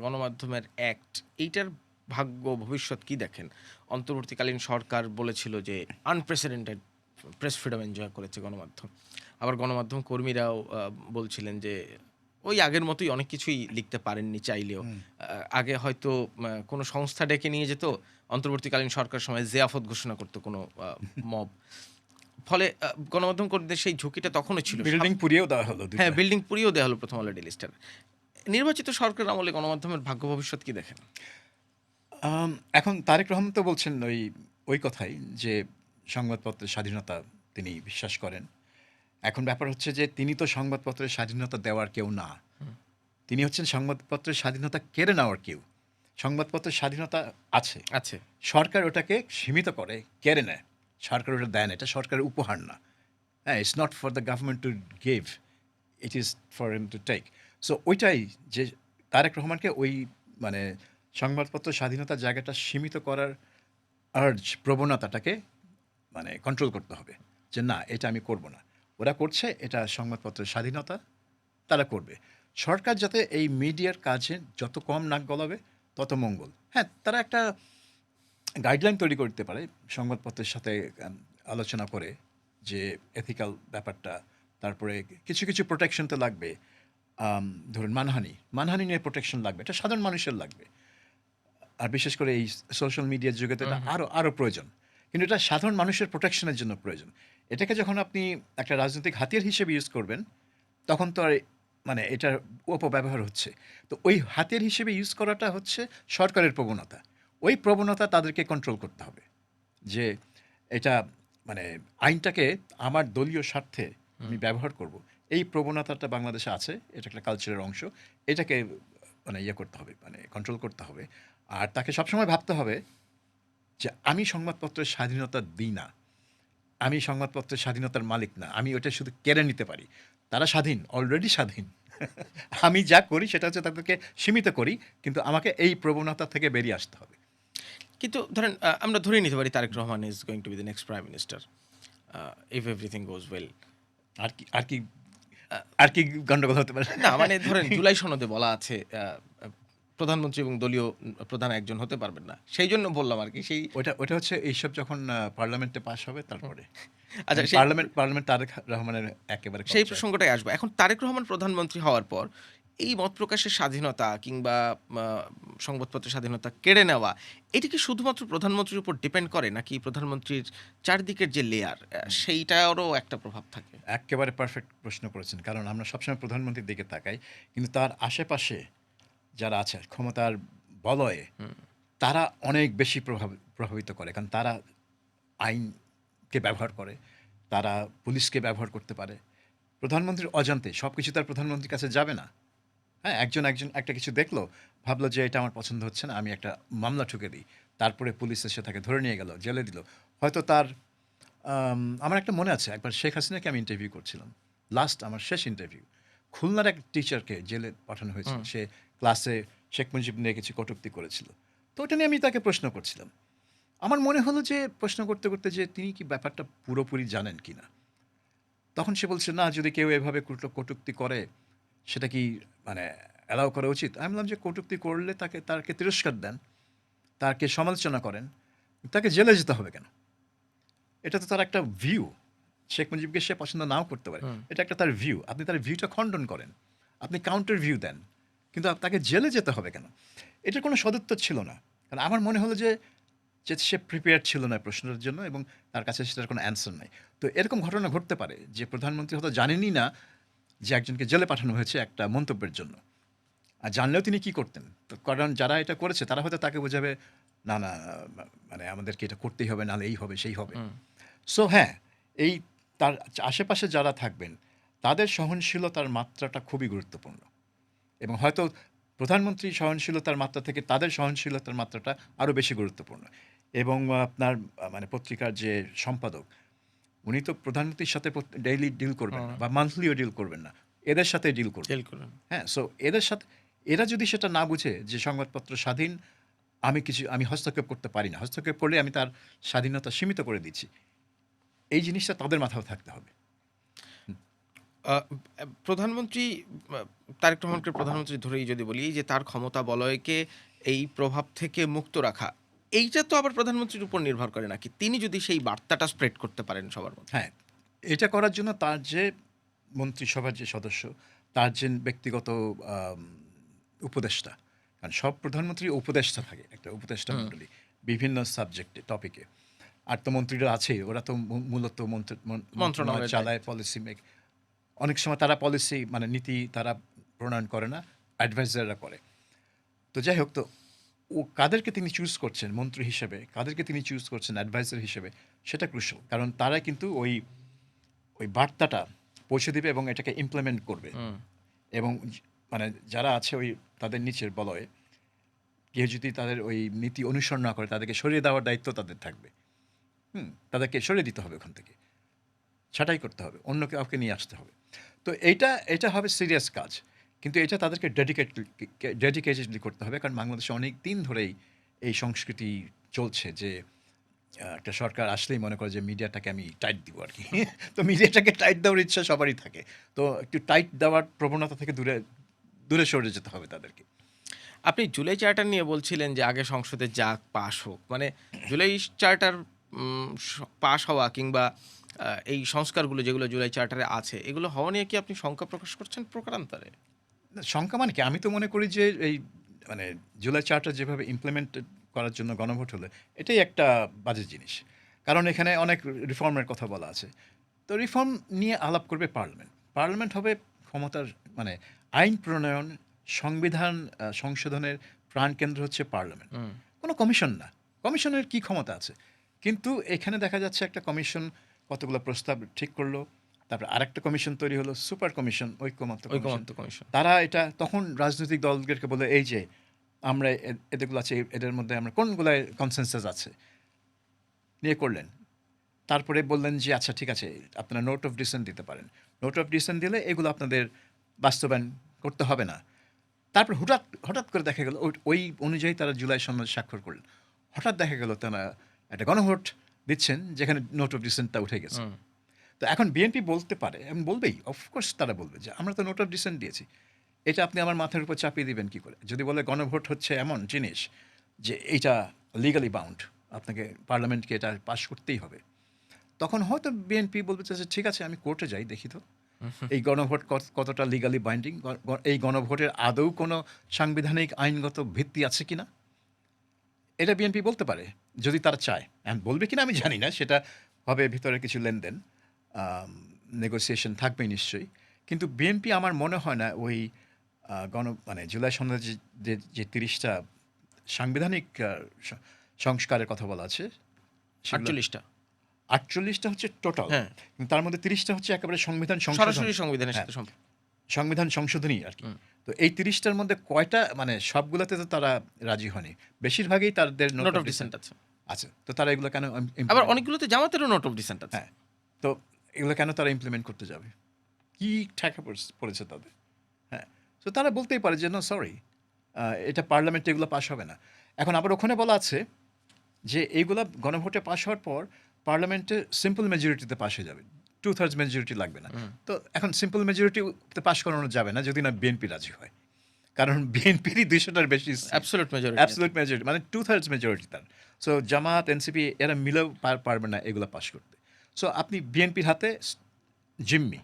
গণমাধ্যমের অ্যাক্ট, এইটার ভাগ্য ভবিষ্যৎ কি দেখেন? অন্তর্বর্তীকালীন সরকার বলেছিল যে আনপ্রেসিডেন্টেড প্রেস ফ্রিডম এনজয় করেছে গণমাধ্যম। আবার গণমাধ্যম কর্মীরাও বলছিলেন যে ওই আগের মতোই অনেক কিছুই লিখতে পারেননি চাইলেও। হুম। আগে হয়তো কোনো সংস্থা ডেকে নিয়ে যেত, অন্তর্বর্তীকালীন সরকার সময় জিয়াফত ঘোষণা করত কোনো মব। ফলে গণমাধ্যম কর্মীদের সেই ঝুঁকিটা তখনও ছিল। বিল্ডিং পুড়িয়েও দেওয়া হলো ২ হ্যাঁ, টা। বিল্ডিং পুড়িয়েও দেয়া হলো প্রথম আলো ডেইলি স্টার। নির্বাচিত সরকার আমলে গণমাধ্যমের ভাগ্য ভবিষ্যৎ কি দেখেন? এখন তারেক রহমান তো বলছেন ওই কথাই যে সংবাদপত্রের স্বাধীনতা তিনি বিশ্বাস করেন। এখন ব্যাপার হচ্ছে যে তিনি তো সংবাদপত্রের স্বাধীনতা দেওয়ার কেউ না। তিনি হচ্ছেন সংবাদপত্রের স্বাধীনতা কেড়ে নেওয়ার কেউ। সংবাদপত্রের স্বাধীনতা আছে। আছে। সরকার ওটাকে সীমিত করে, কেড়ে নেয়। সরকার ওটা দেয় না। এটা সরকারের উপহার না। হ্যাঁ, it's not for the government to give, it is for him to take. So ওইটাই যে তারেক রহমানকে ওই মানে সংবাদপত্র স্বাধীনতার জায়গাটা সীমিত করার প্রবণতাটাকে মানে কন্ট্রোল করতে হবে। যে না, এটা আমি করব না। ওরা করছে, এটা সংবাদপত্রের স্বাধীনতা, তারা করবে। সরকার যাতে এই মিডিয়ার কাজে যত কম নাক গলাবে তত মঙ্গল। হ্যাঁ, তারা একটা গাইডলাইন তৈরি করতে পারে সংবাদপত্রের সাথে আলোচনা করে যে এথিক্যাল ব্যাপারটা, তারপরে কিছু প্রোটেকশন তো লাগবে। ধরুন মানহানি নিয়ে প্রোটেকশন লাগবে, এটা সাধারণ মানুষের লাগবে। আর বিশেষ করে এই সোশ্যাল মিডিয়ার যুগে তো এটা আরও প্রয়োজন। কিন্তু এটা সাধারণ মানুষের প্রোটেকশনের জন্য প্রয়োজন। এটাকে যখন আপনি একটা রাজনৈতিক হাতিয়ার হিসেবে ইউজ করবেন, তখন তো আর মানে এটার অপব্যবহার হচ্ছে। তো ওই হাতিয়ার হিসেবে ইউজ করাটা হচ্ছে সরকারের প্রবণতা। ওই প্রবণতা তাদেরকে কন্ট্রোল করতে হবে। যে এটা মানে আইনটাকে আমার দলীয় স্বার্থে আমি ব্যবহার করব। এই প্রবণতাটা বাংলাদেশে আছে। এটা একটা কালচারের অংশ। এটাকে মানে ইয়ে করতে হবে, মানে কন্ট্রোল করতে হবে। আর তাকে সবসময় ভাবতে হবে যে আমি সংবাদপত্রের স্বাধীনতা দিই না। আমি সংবাদপত্রের স্বাধীনতার মালিক না। আমি ওটা শুধু কেড়ে নিতে পারি। তারা স্বাধীন, অলরেডি স্বাধীন। আমি যা করি সেটা হচ্ছে তাদেরকে সীমিত করি। কিন্তু আমাকে এই প্রবণতা থেকে বেরিয়ে আসতে হবে। কিন্তু ধরেন আমরা ধরেই নিতে পারি Tarique Rahman is going to be the next prime minister if everything goes well. আর কি আর কি আর কি গন্ডগোল হতে পারে? না মানে ধরেন জুলাই সনদে বলা আছে প্রধানমন্ত্রী এবং দলীয় প্রধান একজন হতে পারবেন না। সেই জন্য বললাম আরকি। সেই ওটা হচ্ছে এইসব যখন পার্লামেন্টে পাস হবে তারপরে। আচ্ছা মানে সেই পার্লামেন্ট তারেক রহমানের একেবারে সেই কবজায়। প্রসঙ্গটাই আসবো। এখন তারেক রহমান প্রধানমন্ত্রী হওয়ার পর এই মত প্রকাশের স্বাধীনতা কিংবা আ সংবাদপত্রের স্বাধীনতা কেড়ে নেওয়া, এটা কি শুধুমাত্র প্রধানমন্ত্রীর উপর ডিপেন্ড করে? নাকি প্রধানমন্ত্রীর চারদিকের যে লেয়ার সেইটারও একটা প্রভাব থাকে? এক্কেবারে পারফেক্ট প্রশ্ন করেছেন। কারণ আমরা সবসময় প্রধানমন্ত্রীর দিকে তাকাই। কিন্তু তার আশেপাশে যারা আছে ক্ষমতার বলয়ে, তারা অনেক বেশি প্রভাবিত করে। কারণ তারা আইনকে ব্যবহার করে, তারা পুলিশকে ব্যবহার করতে পারে। প্রধানমন্ত্রীর অজান্তে সবকিছু তার প্রধানমন্ত্রীর কাছে যাবে না। হ্যাঁ, একজন একটা কিছু দেখলো, ভাবলো যে এটা আমার পছন্দ হচ্ছে না, আমি একটা মামলা ঠুকে দিই। তারপরে পুলিশ এসে তাকে ধরে নিয়ে গেল, জেলে দিল। হয়তো তার আমার একটা মনে আছে, একবার শেখ হাসিনাকে আমি ইন্টারভিউ করছিলাম। আমার শেষ ইন্টারভিউ। খুলনার এক টিচারকে জেলে পাঠানো হয়েছিল। সে ক্লাসে শেখ মুজিব নিয়ে কিছু কটূক্তি করেছিল। তো ওটা নিয়ে আমি তাকে প্রশ্ন করছিলাম। আমার মনে হলো যে প্রশ্ন করতে যে তিনি কি ব্যাপারটা পুরোপুরি জানেন কিনা। তখন সে বলছে, না, যদি কেউ এভাবে কটূক্তি করে সেটা কি মানে অ্যালাউ করা উচিত? আমি বললাম যে কটূক্তি করলে তাকে তিরস্কার দেন, তাকে সমালোচনা করেন, তাকে জেলে যেতে হবে কেন? এটা তো তার একটা ভিউ। শেখ মুজিবকে সে পছন্দ নাও করতে পারে। এটা একটা তার ভিউ। আপনি তার ভিউটা খণ্ডন করেন। আপনি কাউন্টার ভিউ দেন। কিন্তু তাকে জেলে যেতে হবে কেন? এটার কোনো সদুত্তর ছিল না। কারণ আমার মনে হলো যে সে প্রিপেয়ার্ড ছিল না প্রশ্নের জন্য এবং তার কাছে সেটার কোনো অ্যান্সার নাই। তো এরকম ঘটনা ঘটতে পারে যে প্রধানমন্ত্রী হয়তো জানেনই না যে একজনকে জেলে পাঠানো হয়েছে একটা মন্তব্যের জন্য। আর জানলেও তিনি কি করতেন? তো কারণ যারা এটা করেছে তারা হয়তো তাকে বোঝাবে, না, মানে আমাদেরকে এটা করতেই হবে, নাহলে এই হবে, সেই হবে। সো হ্যাঁ, এই তার আশেপাশে যারা থাকবেন তাদের সহনশীলতার মাত্রাটা খুবই গুরুত্বপূর্ণ। এবং হয়তো প্রধানমন্ত্রী সহনশীলতার মাত্রা থেকে তাদের সহনশীলতার মাত্রাটা আরও বেশি গুরুত্বপূর্ণ। এবং আপনার মানে পত্রিকার যে সম্পাদক, উনি তো প্রধানমন্ত্রীর সাথে ডেইলি ডিল করবেন না, বা মান্থলিও ডিল করবেন না, এদের সাথে ডিল করবেন। জেল করুন। হ্যাঁ, সো এদের সাথে এরা যদি সেটা না বুঝে যে সংবাদপত্র স্বাধীন, আমি হস্তক্ষেপ করতে পারি না, হস্তক্ষেপ করলে আমি তার স্বাধীনতা সীমিত করে দিচ্ছি, এই জিনিসটা তাদের মাথায় থাকতে হবে। প্রধানমন্ত্রী তারেক রহমানকে প্রধানমন্ত্রী ধরেই যদি বলি যে তার ক্ষমতা বলয়কে এই প্রভাব থেকে মুক্ত রাখা, এইটা তো আবার প্রধানমন্ত্রীর উপর নির্ভর করে নাকি? তিনি যদি সেই বার্তাটা স্প্রেড করতে পারেন সবার মধ্যে। হ্যাঁ, এটা করার জন্য তার যে মন্ত্রিসভার যে সদস্য, তার যে ব্যক্তিগত আম উপদেষ্টা, কারণ সব প্রধানমন্ত্রী উপদেষ্টা থাকে, একটা উপদেষ্টা হুম। মণ্ডলী, বিভিন্ন সাবজেক্টে, টপিকে। আর তো মন্ত্রীরা আছেই, ওরা তো মূলত মন্ত্রণালয় মন্ত্রণালয়ের চালায়, দায়িত্ব। Policy make. অনেক সময় তারা পলিসি মানে নীতি তারা প্রণয়ন করে না, অ্যাডভাইজাররা করে। তো যাই হোক, তো ও কাদেরকে তিনি চুজ করছেন মন্ত্রী হিসেবে, কাদেরকে তিনি চুজ করছেন অ্যাডভাইজার হিসেবে, সেটা ক্রুশাল। কারণ তারা কিন্তু ওই বার্তাটা পৌঁছে দিবে এবং এটাকে ইমপ্লিমেন্ট করবে। হুম। এবং মানে যারা আছে ওই তাদের নিচের বলয়ে, কেউ যদি তাদের ওই নীতি অনুসরণ না করে, তাদেরকে সরিয়ে দেওয়ার দায়িত্ব তাদের থাকবে। তাদেরকে সরিয়ে দিতে হবে ওখান থেকে, ছাঁটাই করতে হবে, অন্য কাউকে নিয়ে আসতে হবে। তো এটা হবে সিরিয়াস কাজ, কিন্তু এটা তাদেরকে ডেডিকেটেডলি করতে হবে। কারণ বাংলাদেশে অনেক দিন ধরেই এই সংস্কৃতি চলছে যে একটা সরকার আসলেই মনে করে যে মিডিয়াটাকে আমি টাইট দিব আর কি। তো মিডিয়াটাকে টাইট দেওয়ার ইচ্ছা সবারই থাকে। তো একটু টাইট দেওয়ার প্রবণতা থেকে দূরে দূরে সরে যেতে হবে তাদেরকে। আপনি জুলাই চার্টার নিয়ে বলছিলেন যে আগে সংসদে যাক, পাশ হোক। মানে জুলাই চার্টার পাশ হওয়া কিংবা এই সংস্কারগুলো যেগুলো জুলাই চার্টারে আছে, এগুলো হওয়া নিয়ে কি আপনি শঙ্কা প্রকাশ করছেন প্রকারান্তরে? না, শঙ্কা মানে কি? আমি তো মনে করি যে এই মানে জুলাই চার্টার যেভাবে ইমপ্লিমেন্টেড করার জন্য গণভোট হলো, এটাই একটা বাজে জিনিস। কারণ এখানে অনেক রিফর্মের কথা বলা আছে। তো রিফর্ম নিয়ে আলাপ করবে পার্লামেন্ট। পার্লামেন্ট হবে ক্ষমতার মানে আইন প্রণয়ন, সংবিধান সংশোধনের প্রাণকেন্দ্র হচ্ছে পার্লামেন্ট। হুম। কোনো কমিশন না। কমিশনের কি ক্ষমতা আছে? কিন্তু এখানে দেখা যাচ্ছে একটা কমিশন কতগুলো প্রস্তাব ঠিক করলো। তারপরে আরেকটা কমিশন তৈরি হলো, সুপার কমিশন, ঐকমত্য কমিশন। ঐকমত্য কমিশন। তারা এটা তখন রাজনৈতিক দলদেরকে বলে, এই যে আমরা এদেরগুলো আছে, এদের মধ্যে আমরা কোনগুলায় কনসেনসাস আছে নিয়ে করলেন। তারপরে বললেন যে আচ্ছা ঠিক আছে, আপনারা নোট অফ ডিসেন্ট দিতে পারেন। নোট অফ ডিসেন্ট দিলে এগুলো আপনাদের বাস্তবায়ন করতে হবে না। তারপর হঠাৎ হঠাৎ করে দেখা গেল ওই অনুযায়ী তারা জুলাই সনদ স্বাক্ষর করলেন। হঠাৎ দেখা গেল তারা একটা গণভোট দিচ্ছেন যেখানে নোট অফ ডিসেন্টটা উঠে গেছে। হুম। তো এখন বিএনপি বলতে পারে, এবং বলবেই, অফকোর্স তারা বলবে যে আমরা তো নোট অফ ডিসেন্ট দিয়েছি, এটা আপনি আমার মাথার উপর চাপিয়ে দিবেন কি করে? যদি বলে গণভোট হচ্ছে এমন জিনিস যে এইটা লিগালি বাউন্ড, আপনাকে পার্লামেন্টকে এটা পাস করতেই হবে, তখন হয়তো বিএনপি বলবে যে ঠিক আছে, আমি কোর্টে যাই, দেখি তো এই গণভোট কতটা লিগালি বাইন্ডিং, এই গণভোটের আদৌ কোনো সাংবিধানিক আইনগত ভিত্তি আছে কিনা, এটা বিএনপি বলতে পারে যদি তারা চায়। এখন বলবে কিনা আমি জানি না, সেটা হবে ভিতরে কিছু লেনদেন, নেগোসিয়েশন থাকবে নিশ্চয়ই। কিন্তু বিএনপি আমার মনে হয় না ওই মানে জুলাই সনদে যে ৩০টা সাংবিধানিক সংস্কারের কথা বলা আছে, সেগুলো ৪৮টা। ৪৮টা হচ্ছে টোটাল। হ্যাঁ। কিন্তু তার মধ্যে ৩০টা হচ্ছে একেবারে সংবিধান সংশোধন, সরাসরি সংবিধানের হ্যাঁ, সাথে সংবিধান সংশোধনী আর কি। হুম। তো এই ৩০টার মধ্যে কয়টা, মানে সবগুলোতে তো তারা রাজি হয়নি, বেশিরভাগই তাদের note note of of dissent dissent আছে। আছে। তো তারা এগুলো কেন আবার implement- অনেকগুলোতে জামাতেরও নোট অফ ডিসেন্ট আছে। হ্যাঁ, তো এগুলো কেন তারা ইমপ্লিমেন্ট করতে যাবে? কি ঠেকা পড়েছে তাদের? হ্যাঁ, তো তারা বলতেই পারে যে নো সরি, এটা পার্লামেন্টে এগুলো পাস হবে না। এখন আবার ওখানে বলা আছে যে এইগুলা গণভোটে পাস হওয়ার পর পার্লামেন্টে সিম্পল মেজরিটিতে পাস হয়ে যাবে, 2/3 মেজরিটি লাগবে না। তো এখন সিম্পল মেজরিটিতে পাস করানো যাবে না যদি না বিএনপি রাজি হয়, কারণ বিএনপিরই 200টার বেশি অ্যাবসলিউট মেজরিটি। অ্যাবসলিউট মেজরিটি, মানে 2/3 মেজরিটি তার। সো জামাত, এনসিপি এরা মিলেও পারবে না এগুলো পাস করতে। সো আপনি বিএনপির হাতে জিম্মি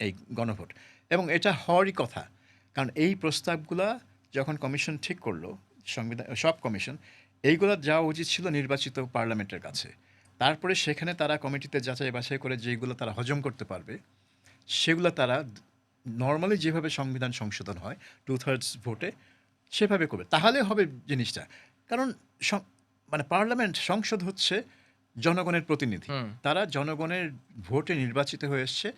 এই গণভোট, এবং এটা হওয়ারই কথা। কারণ এই প্রস্তাবগুলা যখন কমিশন ঠিক করলো, সংবিধান সব কমিশন, এইগুলো যাওয়া উচিত ছিল নির্বাচিত পার্লামেন্টের কাছে। তারপরে সেখানে তারা কমিটিতে যাচাই বাছাই করে যেগুলো তারা হজম করতে পারবে, সেগুলো তারা নর্মালি যেভাবে সংবিধান সংশোধন হয় 2/3 ভোটে, সেভাবে করবে, তাহলে হবে জিনিসটা। কারণ মানে পার্লামেন্ট, সংসদ হচ্ছে জনগণের প্রতিনিধি। হুম। তারা জনগণের ভোটে নির্বাচিত হয়ে এসছে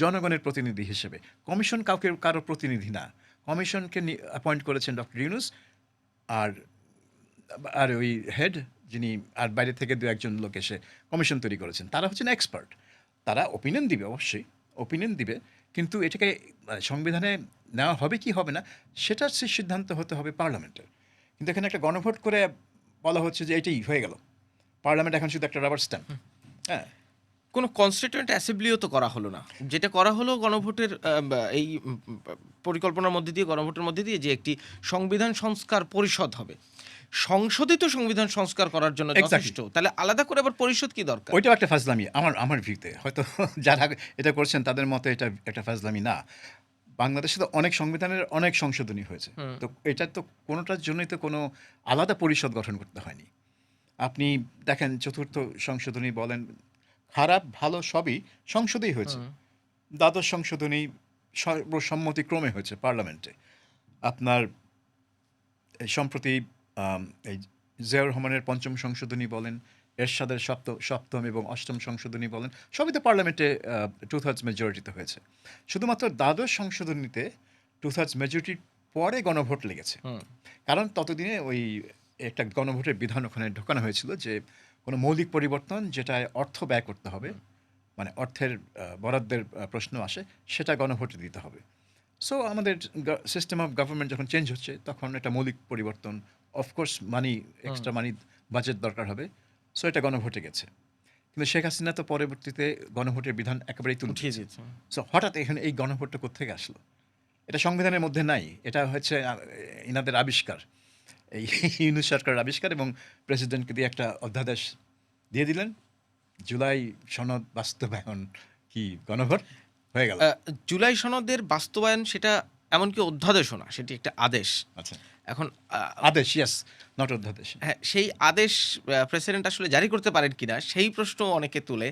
জনগণের প্রতিনিধি হিসেবে। কমিশন কারো প্রতিনিধি না। কমিশনকে অ্যাপয়েন্ট করেছেন ডক্টর ইউনূস, আর আর ওই হেড যিনি, আর বাইরে থেকে দু একজন লোক এসে কমিশন তৈরি করেছেন, তারা হচ্ছেন এক্সপার্ট। তারা ওপিনিয়ন দিবে, অবশ্যই ওপিনিয়ন দিবে, কিন্তু এটাকে সংবিধানে নেওয়া হবে কি হবে না সেটার সিদ্ধান্ত হতে হবে পার্লামেন্টের। কিন্তু এখানে একটা গণভোট করে বলা হচ্ছে যে এটাই হয়ে গেল, পার্লামেন্ট এখন শুধু একটা রাবার স্ট্যাম্প। হ্যাঁ, কোনো কনস্টিটিউয়েন্ট অ্যাসেম্বলিও তো করা হলো না। যেটা করা হলো গণভোটের এই পরিকল্পনার মধ্যে দিয়ে, গণভোটের মধ্যে দিয়ে যে একটি সংবিধান সংস্কার পরিষদ হবে। সংসদই তো সংবিধান সংস্কার করার জন্য এক্স্যাক্টলি। যথেষ্ট। তাহলে আলাদা করে আবার পরিষদ কি দরকার? ওইটাও একটা ফাজলামি আমার ভিউতে। হয়তো যারা এটা করছেন তাদের মতে এটা একটা ফাজলামি না। বাংলাদেশে তো অনেক সংবিধানের অনেক সংশোধনী হয়েছে। হুম। তো এটা তো কোনোটার জন্যই তো কোনো আলাদা পরিষদ গঠন করতে হয়নি। আপনি দেখেন ৪র্থ সংশোধনী বলেন, খারাপ ভালো সবই সংসদেই হয়েছে। হুম। দ্বাদশ সংশোধনী সর্বসম্মতিক্রমে হয়েছে পার্লামেন্টে। আপনার এই সম্প্রতি আম এই জিয়াউর রহমানের ৫ম সংশোধনী বলেন, এরশাদের সপ্তম এবং ৮ম সংশোধনী বলেন, সবই তো পার্লামেন্টে 2/3 মেজরিটিতে হয়েছে। শুধুমাত্র দ্বাদশ সংশোধনীতে 2/3 মেজরিটির পরে গণভোট লেগেছে। হুম। কারণ ততদিনে ওই একটা গণভোটের বিধান ওখানে ঢোকানো হয়েছিল যে কোনো মৌলিক পরিবর্তন যেটায় অর্থ ব্যয় করতে হবে, মানে অর্থের বরাদ্দের প্রশ্ন আসে, সেটা গণভোটে দিতে হবে। সো আমাদের সিস্টেম অফ গভর্নমেন্ট যখন চেঞ্জ হচ্ছে তখন এটা মৌলিক পরিবর্তন, অফকোর্স মানি, হুম। এক্সট্রা মানি, বাজেট দরকার হবে। সো এটা গণভোটে গেছে। কিন্তু শেখ হাসিনা তো পরবর্তীতে গণভোটের বিধান একেবারেই তুলে উঠিয়ে দিয়েছে। দিয়েছে। সো হঠাৎ এখানে এই গণভোটটা কোত্থেকে আসলো? এটা সংবিধানের মধ্যে নাই। এটা হচ্ছে ইনাদের আবিষ্কার। এই ইউনূস সরকারের আবিষ্কার, এবং প্রেসিডেন্টকে দিয়ে একটা অধ্যাদেশ দিয়ে দিলেন। জুলাই সনদ বাস্তবায়ন, কি গণভোট হয়ে গেল। জুলাই সনদের বাস্তবায়ন সেটা এমনকি অধ্যাদেশও না, সেটি একটা আদেশ। আচ্ছা, এখন আদেশ, ইয়েস, নট অধ্যাদেশ। হ্যাঁ, সেই আদেশ প্রেসিডেন্ট আসলে জারি করতে পারেন কিনা সেই প্রশ্ন অনেকে তুলে।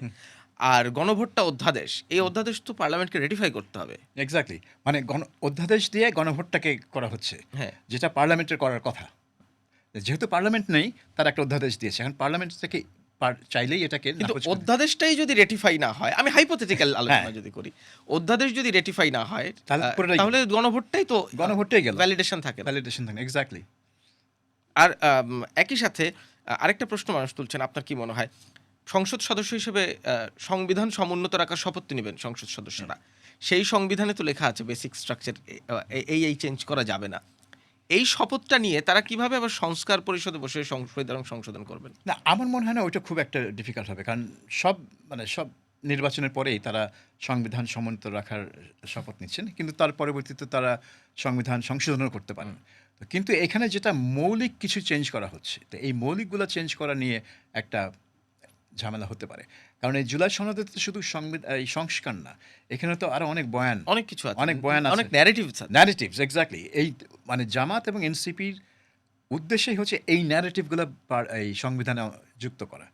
আর গণভোটটা অধ্যাদেশ। এই অধ্যাদেশ তো পার্লামেন্টকে রেটিফাই করতে হবে। এক্স্যাক্টলি, মানে অধ্যাদেশ দিয়ে গণভোটটাকে করা হচ্ছে, হ্যাঁ। যেটা পার্লামেন্টের করার কথা। যেহেতু পার্লামেন্ট নেই, তার একটা অধ্যাদেশ দিয়েছে। এখন পার্লামেন্ট থেকে চাইলেই এটাকে কিন্তু নাকচ করে দিতে। অধ্যাদেশটাই যদি রেটিফাই না হয়, আমি হাইপোথেটিক্যাল আলোচনা হ্যাঁ, যদি করি, অধ্যাদেশ যদি রেটিফাই না হয় তাহলে পুরোটাই তাহলে গণভোটটাই তো গণভোটটাই গেল, ভ্যালিডেশন থাকে না। ভ্যালিডেশন থাকে, এক্স্যাক্টলি। আর একই সাথে আরেকটা প্রশ্ন মানুষ তুলছেন, আপনার কি মনে হয় সংসদ সদস্য হিসেবে সংবিধান সমুন্নত রাখার শপথ তো নেবেন সংসদ সদস্যরা, সেই সংবিধানে তো লেখা আছে বেসিক স্ট্রাকচার এই চেঞ্জ করা যাবে না। এই শপথটা নিয়ে তারা কিভাবে আবার সংস্কার পরিষদে বসে সংবিধান সংশোধন করবেন? না, আমার মনে হয় না ওইটা খুব একটা ডিফিকাল্ট হবে, কারণ সব নির্বাচনের পরেই তারা সংবিধান সমুন্নত রাখার শপথ নিচ্ছেন, কিন্তু তার পরবর্তীতে তারা সংবিধান সংশোধনও করতে পারেন। তো কিন্তু এখানে যেটা মৌলিক কিছু চেঞ্জ করা হচ্ছে, তো এই মৌলিকগুলো চেঞ্জ করা নিয়ে একটা ঝামেলা হতে পারে। কারণ এই জুলাই সনদে তো শুধু এই সংস্কার না, এখানে তো আরো অনেক বয়ান, অনেক কিছু আছে, অনেক বয়ান আছে, অনেক ন্যারেটিভস আছে। Narratives, exactly. এই মানে জামাত এবং এনসিপির উদ্দেশ্যই হচ্ছে এই ন্যারেটিভগুলো এই সংবিধানে যুক্ত করা।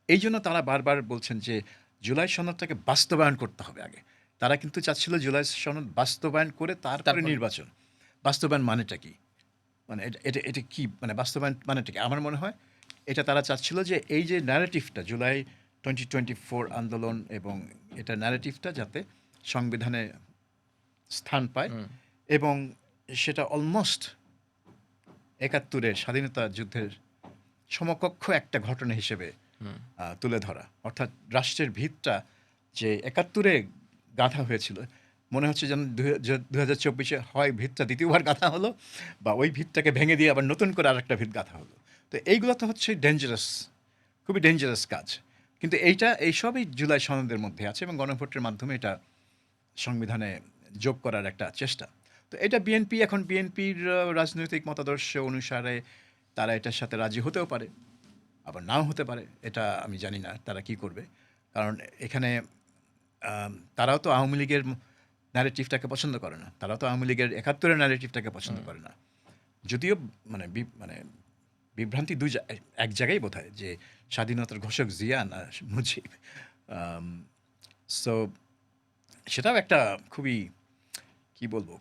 এই জন্য তারা বারবার বলছেন যে জুলাই সনদটাকে বাস্তবায়ন করতে হবে আগে। তারা কিন্তু চাচ্ছিল জুলাই সনদ বাস্তবায়ন করে তারপরে তারপরে নির্বাচন। বাস্তবায়ন মানেটা কি? মানে এটা কি, মানে বাস্তবায়ন মানেটা কি? আমার মনে হয় এটা তারা চাচ্ছিল যে এই যে ন্যারেটিভটা জুলাই 2024 আন্দোলন, এবং এটা ন্যারেটিভটা যাতে সংবিধানে স্থান পায়, এবং সেটা অলমোস্ট ৭১-এর স্বাধীনতা যুদ্ধের সমকক্ষ একটা ঘটনা হিসেবে তুলে ধরা। অর্থাৎ রাষ্ট্রের ভিতটা যে ৭১-এ গাঁথা হয়েছিল, মনে হচ্ছে যেন ২০২৪-এ হয় ভিতটা দ্বিতীয়বার গাঁথা হলো, বা ওই ভিতটাকে ভেঙে দিয়ে আবার নতুন করে আরেকটা ভিত গাঁথা হলো। তো এইগুলো তো হচ্ছে ডেঞ্জারাস, খুবই ডেঞ্জারাস কাজ। কিন্তু এইসবই জুলাই সনদের মধ্যে আছে, এবং গণভোটের মাধ্যমে এটা সংবিধানে যোগ করার একটা চেষ্টা। তো এটা বিএনপির রাজনৈতিক মতাদর্শ অনুসারে তারা এটার সাথে রাজি হতেও পারে, আবার নাও হতে পারে। এটা আমি জানি না তারা কি করবে। কারণ এখানে তারাও তো আওয়ামী লীগের ন্যারেটিভটাকে পছন্দ করে না। তারাও তো আওয়ামী লীগের ৭১-এর ন্যারেটিভটাকে পছন্দ করে না। যদিও মানে বিভ্রান্তি এক জায়গায় বোধহয় যে স্বাধীনতার ঘোষক জিয়া না মুজিব। সো সেটাও একটা খুবই, কি বলবো,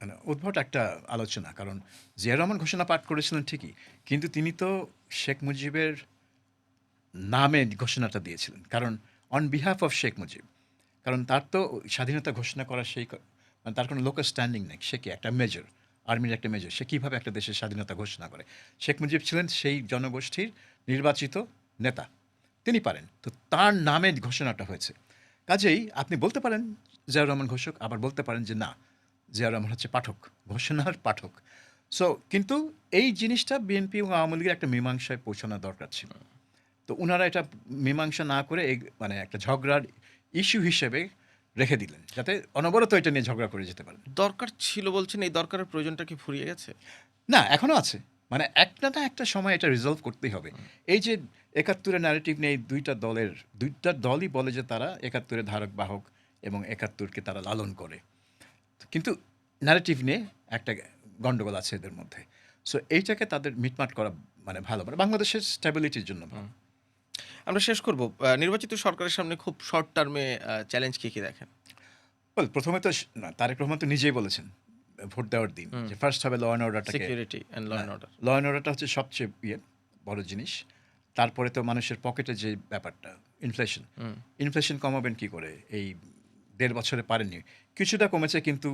মানে উদ্ভট একটা আলোচনা। কারণ জিয়া রহমান ঘোষণা পাঠ করেছিলেন ঠিকই, কিন্তু তিনি তো শেখ মুজিবের নামে ঘোষণাটা দিয়েছিলেন, কারণ on behalf of Sheikh Mujib. কারণ তার তো স্বাধীনতা ঘোষণা করার মানে তার কোনো লোকাল স্ট্যান্ডিং নেই। সে কি একটা মেজর, আর্মির একটা মেজর, সে কীভাবে একটা দেশের স্বাধীনতা ঘোষণা করে? শেখ মুজিব ছিলেন সেই জনগোষ্ঠীর নির্বাচিত নেতা, তিনি পারেন। তো তার নামে ঘোষণাটা হয়েছে। কাজেই আপনি বলতে পারেন জিয়াউর রহমান ঘোষক, আবার বলতে পারেন যে না, জিয়াউর রহমান হচ্ছে পাঠক, ঘোষণার পাঠক। সো কিন্তু এই জিনিসটা বিএনপি এবং আওয়ামী লীগের একটা মীমাংসায় পৌঁছানো দরকার ছিল। তো উনারা এটা মীমাংসা না করে মানে একটা ঝগড়ার ইস্যু হিসেবে রেখে দিলেন, যাতে অনবরত এটা নিয়ে ঝগড়া করে যেতে পারেন। দরকার ছিল বলছেন, এই দরকারের প্রয়োজনটা কি ফুরিয়ে গেছে? না, এখনো আছে। মানে একটা না একটা সময় এটা রিজলভ করতেই হবে। এই যে ৭১-এর ন্যারেটিভ নিয়ে এই ২টা দলই বলে যে তারা ৭১-এর ধারক বাহক এবং ৭১-কে তারা লালন করে। কিন্তু ন্যারেটিভ নিয়ে একটা গন্ডগোল আছে এদের মধ্যে। সো এইটাকে তাদের মিটমাট করা মানে ভালো। মানে বাংলাদেশের স্ট্যাবিলিটির জন্য ভালো। আমরা শেষ করব। নির্বাচিত সরকারের সামনে খুব শর্ট টার্মে চ্যালেঞ্জ কি দেখেন? ওয়েল, প্রথমে তো না, তারেক রহমান তো নিজেই বলেছেন ভোট দেওয়ার দিন যে ফার্স্ট হবে ল অ্যান্ড অর্ডারটাকে। Security and law and order. Law and অর্ডারটা হচ্ছে সবচেয়ে বড় জিনিস। তারপরে তো মানুষের পকেটে যে ব্যাপারটা ইনফ্লেশন কমাবেন কি করে? এই ১.৫ বছরে পারেননি। কিছুটা কমেছে, কিন্তু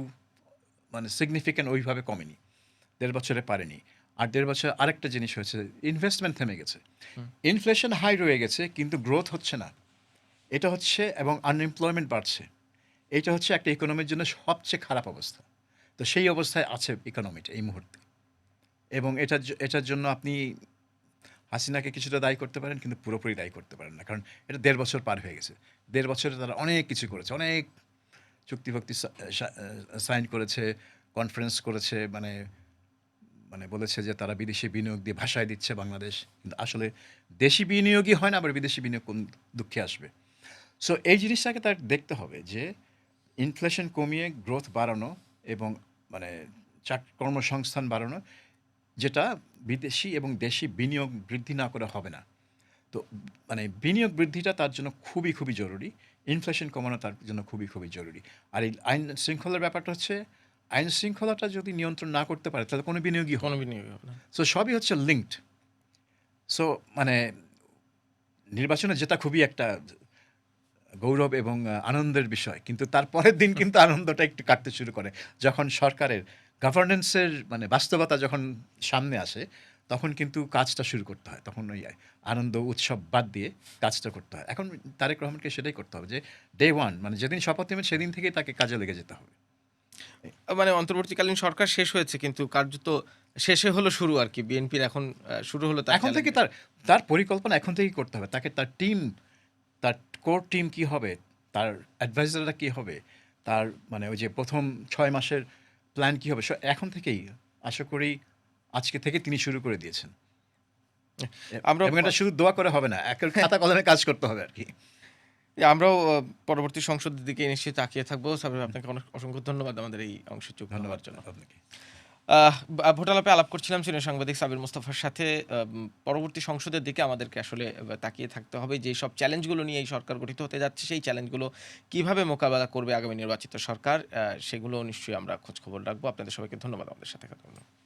মানে সিগনিফিক্যান্ট ওইভাবে কমেনি। ১.৫ বছরে পারেনি। আর ১.৫ বছরে আরেকটা জিনিস হয়েছে, ইনভেস্টমেন্ট থেমে গেছে। ইনফ্লেশন হাই রয়ে গেছে, কিন্তু গ্রোথ হচ্ছে না। এটা হচ্ছে, এবং আনএমপ্লয়মেন্ট বাড়ছে। এইটা হচ্ছে একটা ইকোনমির জন্য সবচেয়ে খারাপ অবস্থা। তো সেই অবস্থায় আছে ইকোনমিটা এই মুহূর্তে। এবং এটার জন্য আপনি হাসিনাকে কিছুটা দায়ী করতে পারেন, কিন্তু পুরোপুরি দায়ী করতে পারেন না। কারণ এটা ১.৫ বছর পার হয়ে গেছে। ১.৫ বছরে তারা অনেক কিছু করেছে। অনেক চুক্তিভুক্তি সাইন করেছে, কনফারেন্স করেছে, মানে মানে বলেছে যে তারা বিদেশি বিনিয়োগ দিয়ে ভাসায় দিচ্ছে বাংলাদেশ। কিন্তু আসলে দেশি বিনিয়োগই হয় না, আবার বিদেশি বিনিয়োগ কোন দুঃখে আসবে? সো এই জিনিসটাকে তার দেখতে হবে যে ইনফ্লেশন কমিয়ে গ্রোথ বাড়ানো এবং মানে কর্মসংস্থান বাড়ানো, যেটা বিদেশি এবং দেশি বিনিয়োগ বৃদ্ধি না করে হবে না। তো মানে বিনিয়োগ বৃদ্ধিটা তার জন্য খুবই, খুবই জরুরি। ইনফ্লেশন কমানো তার জন্য খুবই, খুবই জরুরি। আর এই আইন শৃঙ্খলার ব্যাপারটা হচ্ছে, আইন শৃঙ্খলাটা যদি নিয়ন্ত্রণ না করতে পারে, তাহলে কোনো বিনিয়োগই হবে কোনো না। বিনিয়োগ হবে না। সো সবই হচ্ছে লিঙ্কড। সো মানে নির্বাচনে জেতা খুবই একটা গৌরব এবং আনন্দের বিষয়। কিন্তু তার পরের দিন কিন্তু আনন্দটা একটু কাটতে শুরু করে। যখন সরকারের গভর্নেন্সের মানে বাস্তবতা যখন সামনে আসে, তখন কিন্তু কাজটা শুরু করতে হয়। তখন ওই আনন্দ উৎসব বাদ দিয়ে কাজটা করতে হয়। এখন তারেক রহমানকে সেটাই করতে হবে যে ডে 1 মানে যেদিন শপথ নেবেন সেদিন থেকেই তাকে কাজে লেগে যেতে হবে। মানে অন্তর্বর্তীকালীন সরকার শেষ হয়েছে, কিন্তু কার্যত শেষে হলো শুরু আরকি। বিএনপির এখন শুরু হলো তার এখন থেকে চ্যালেঞ্জ। তার পরিকল্পনা এখন থেকেই করতে হবে। তাকে তার টিম, তার কোর টিম কি হবে, তার অ্যাডভাইজাররা কি হবে, তার মানে ওই যে ১ম ৬ মাসের প্ল্যান কি হবে, এখন থেকেই আশা করি আজকে থেকে তিনি শুরু করে দিয়েছেন। আমরা এবং এটা শুধু দোয়া করে হবে না, খাতা কলমে কাজ করতে হবে আরকি। আমরাও পরবর্তী সংসদের দিকে নিশ্চয়ই তাকিয়ে থাকবো। সাবির, আপনাকে অনেক অসংখ্য ধন্যবাদ আমাদের এই অংশে যুক্ত ধন্যবাদ হওয়ার জন্য। আপনাকে। ভোটালাপে আলাপ করছিলাম সিনিয়র সাংবাদিক সাবির মুস্তাফার সাথে। পরবর্তী সংসদের দিকে আমাদেরকে আসলে তাকিয়ে থাকতে হবে। যেই সব চ্যালেঞ্জগুলো নিয়ে এই সরকার গঠিত হতে যাচ্ছে, সেই চ্যালেঞ্জগুলো কিভাবে মোকাবেলা করবে আগামী নির্বাচিত সরকার, সেগুলো নিশ্চয়ই আমরা খোঁজখবর রাখবো। আপনাদের সবাইকে ধন্যবাদ আমাদের সাথে কথা বলার জন্য।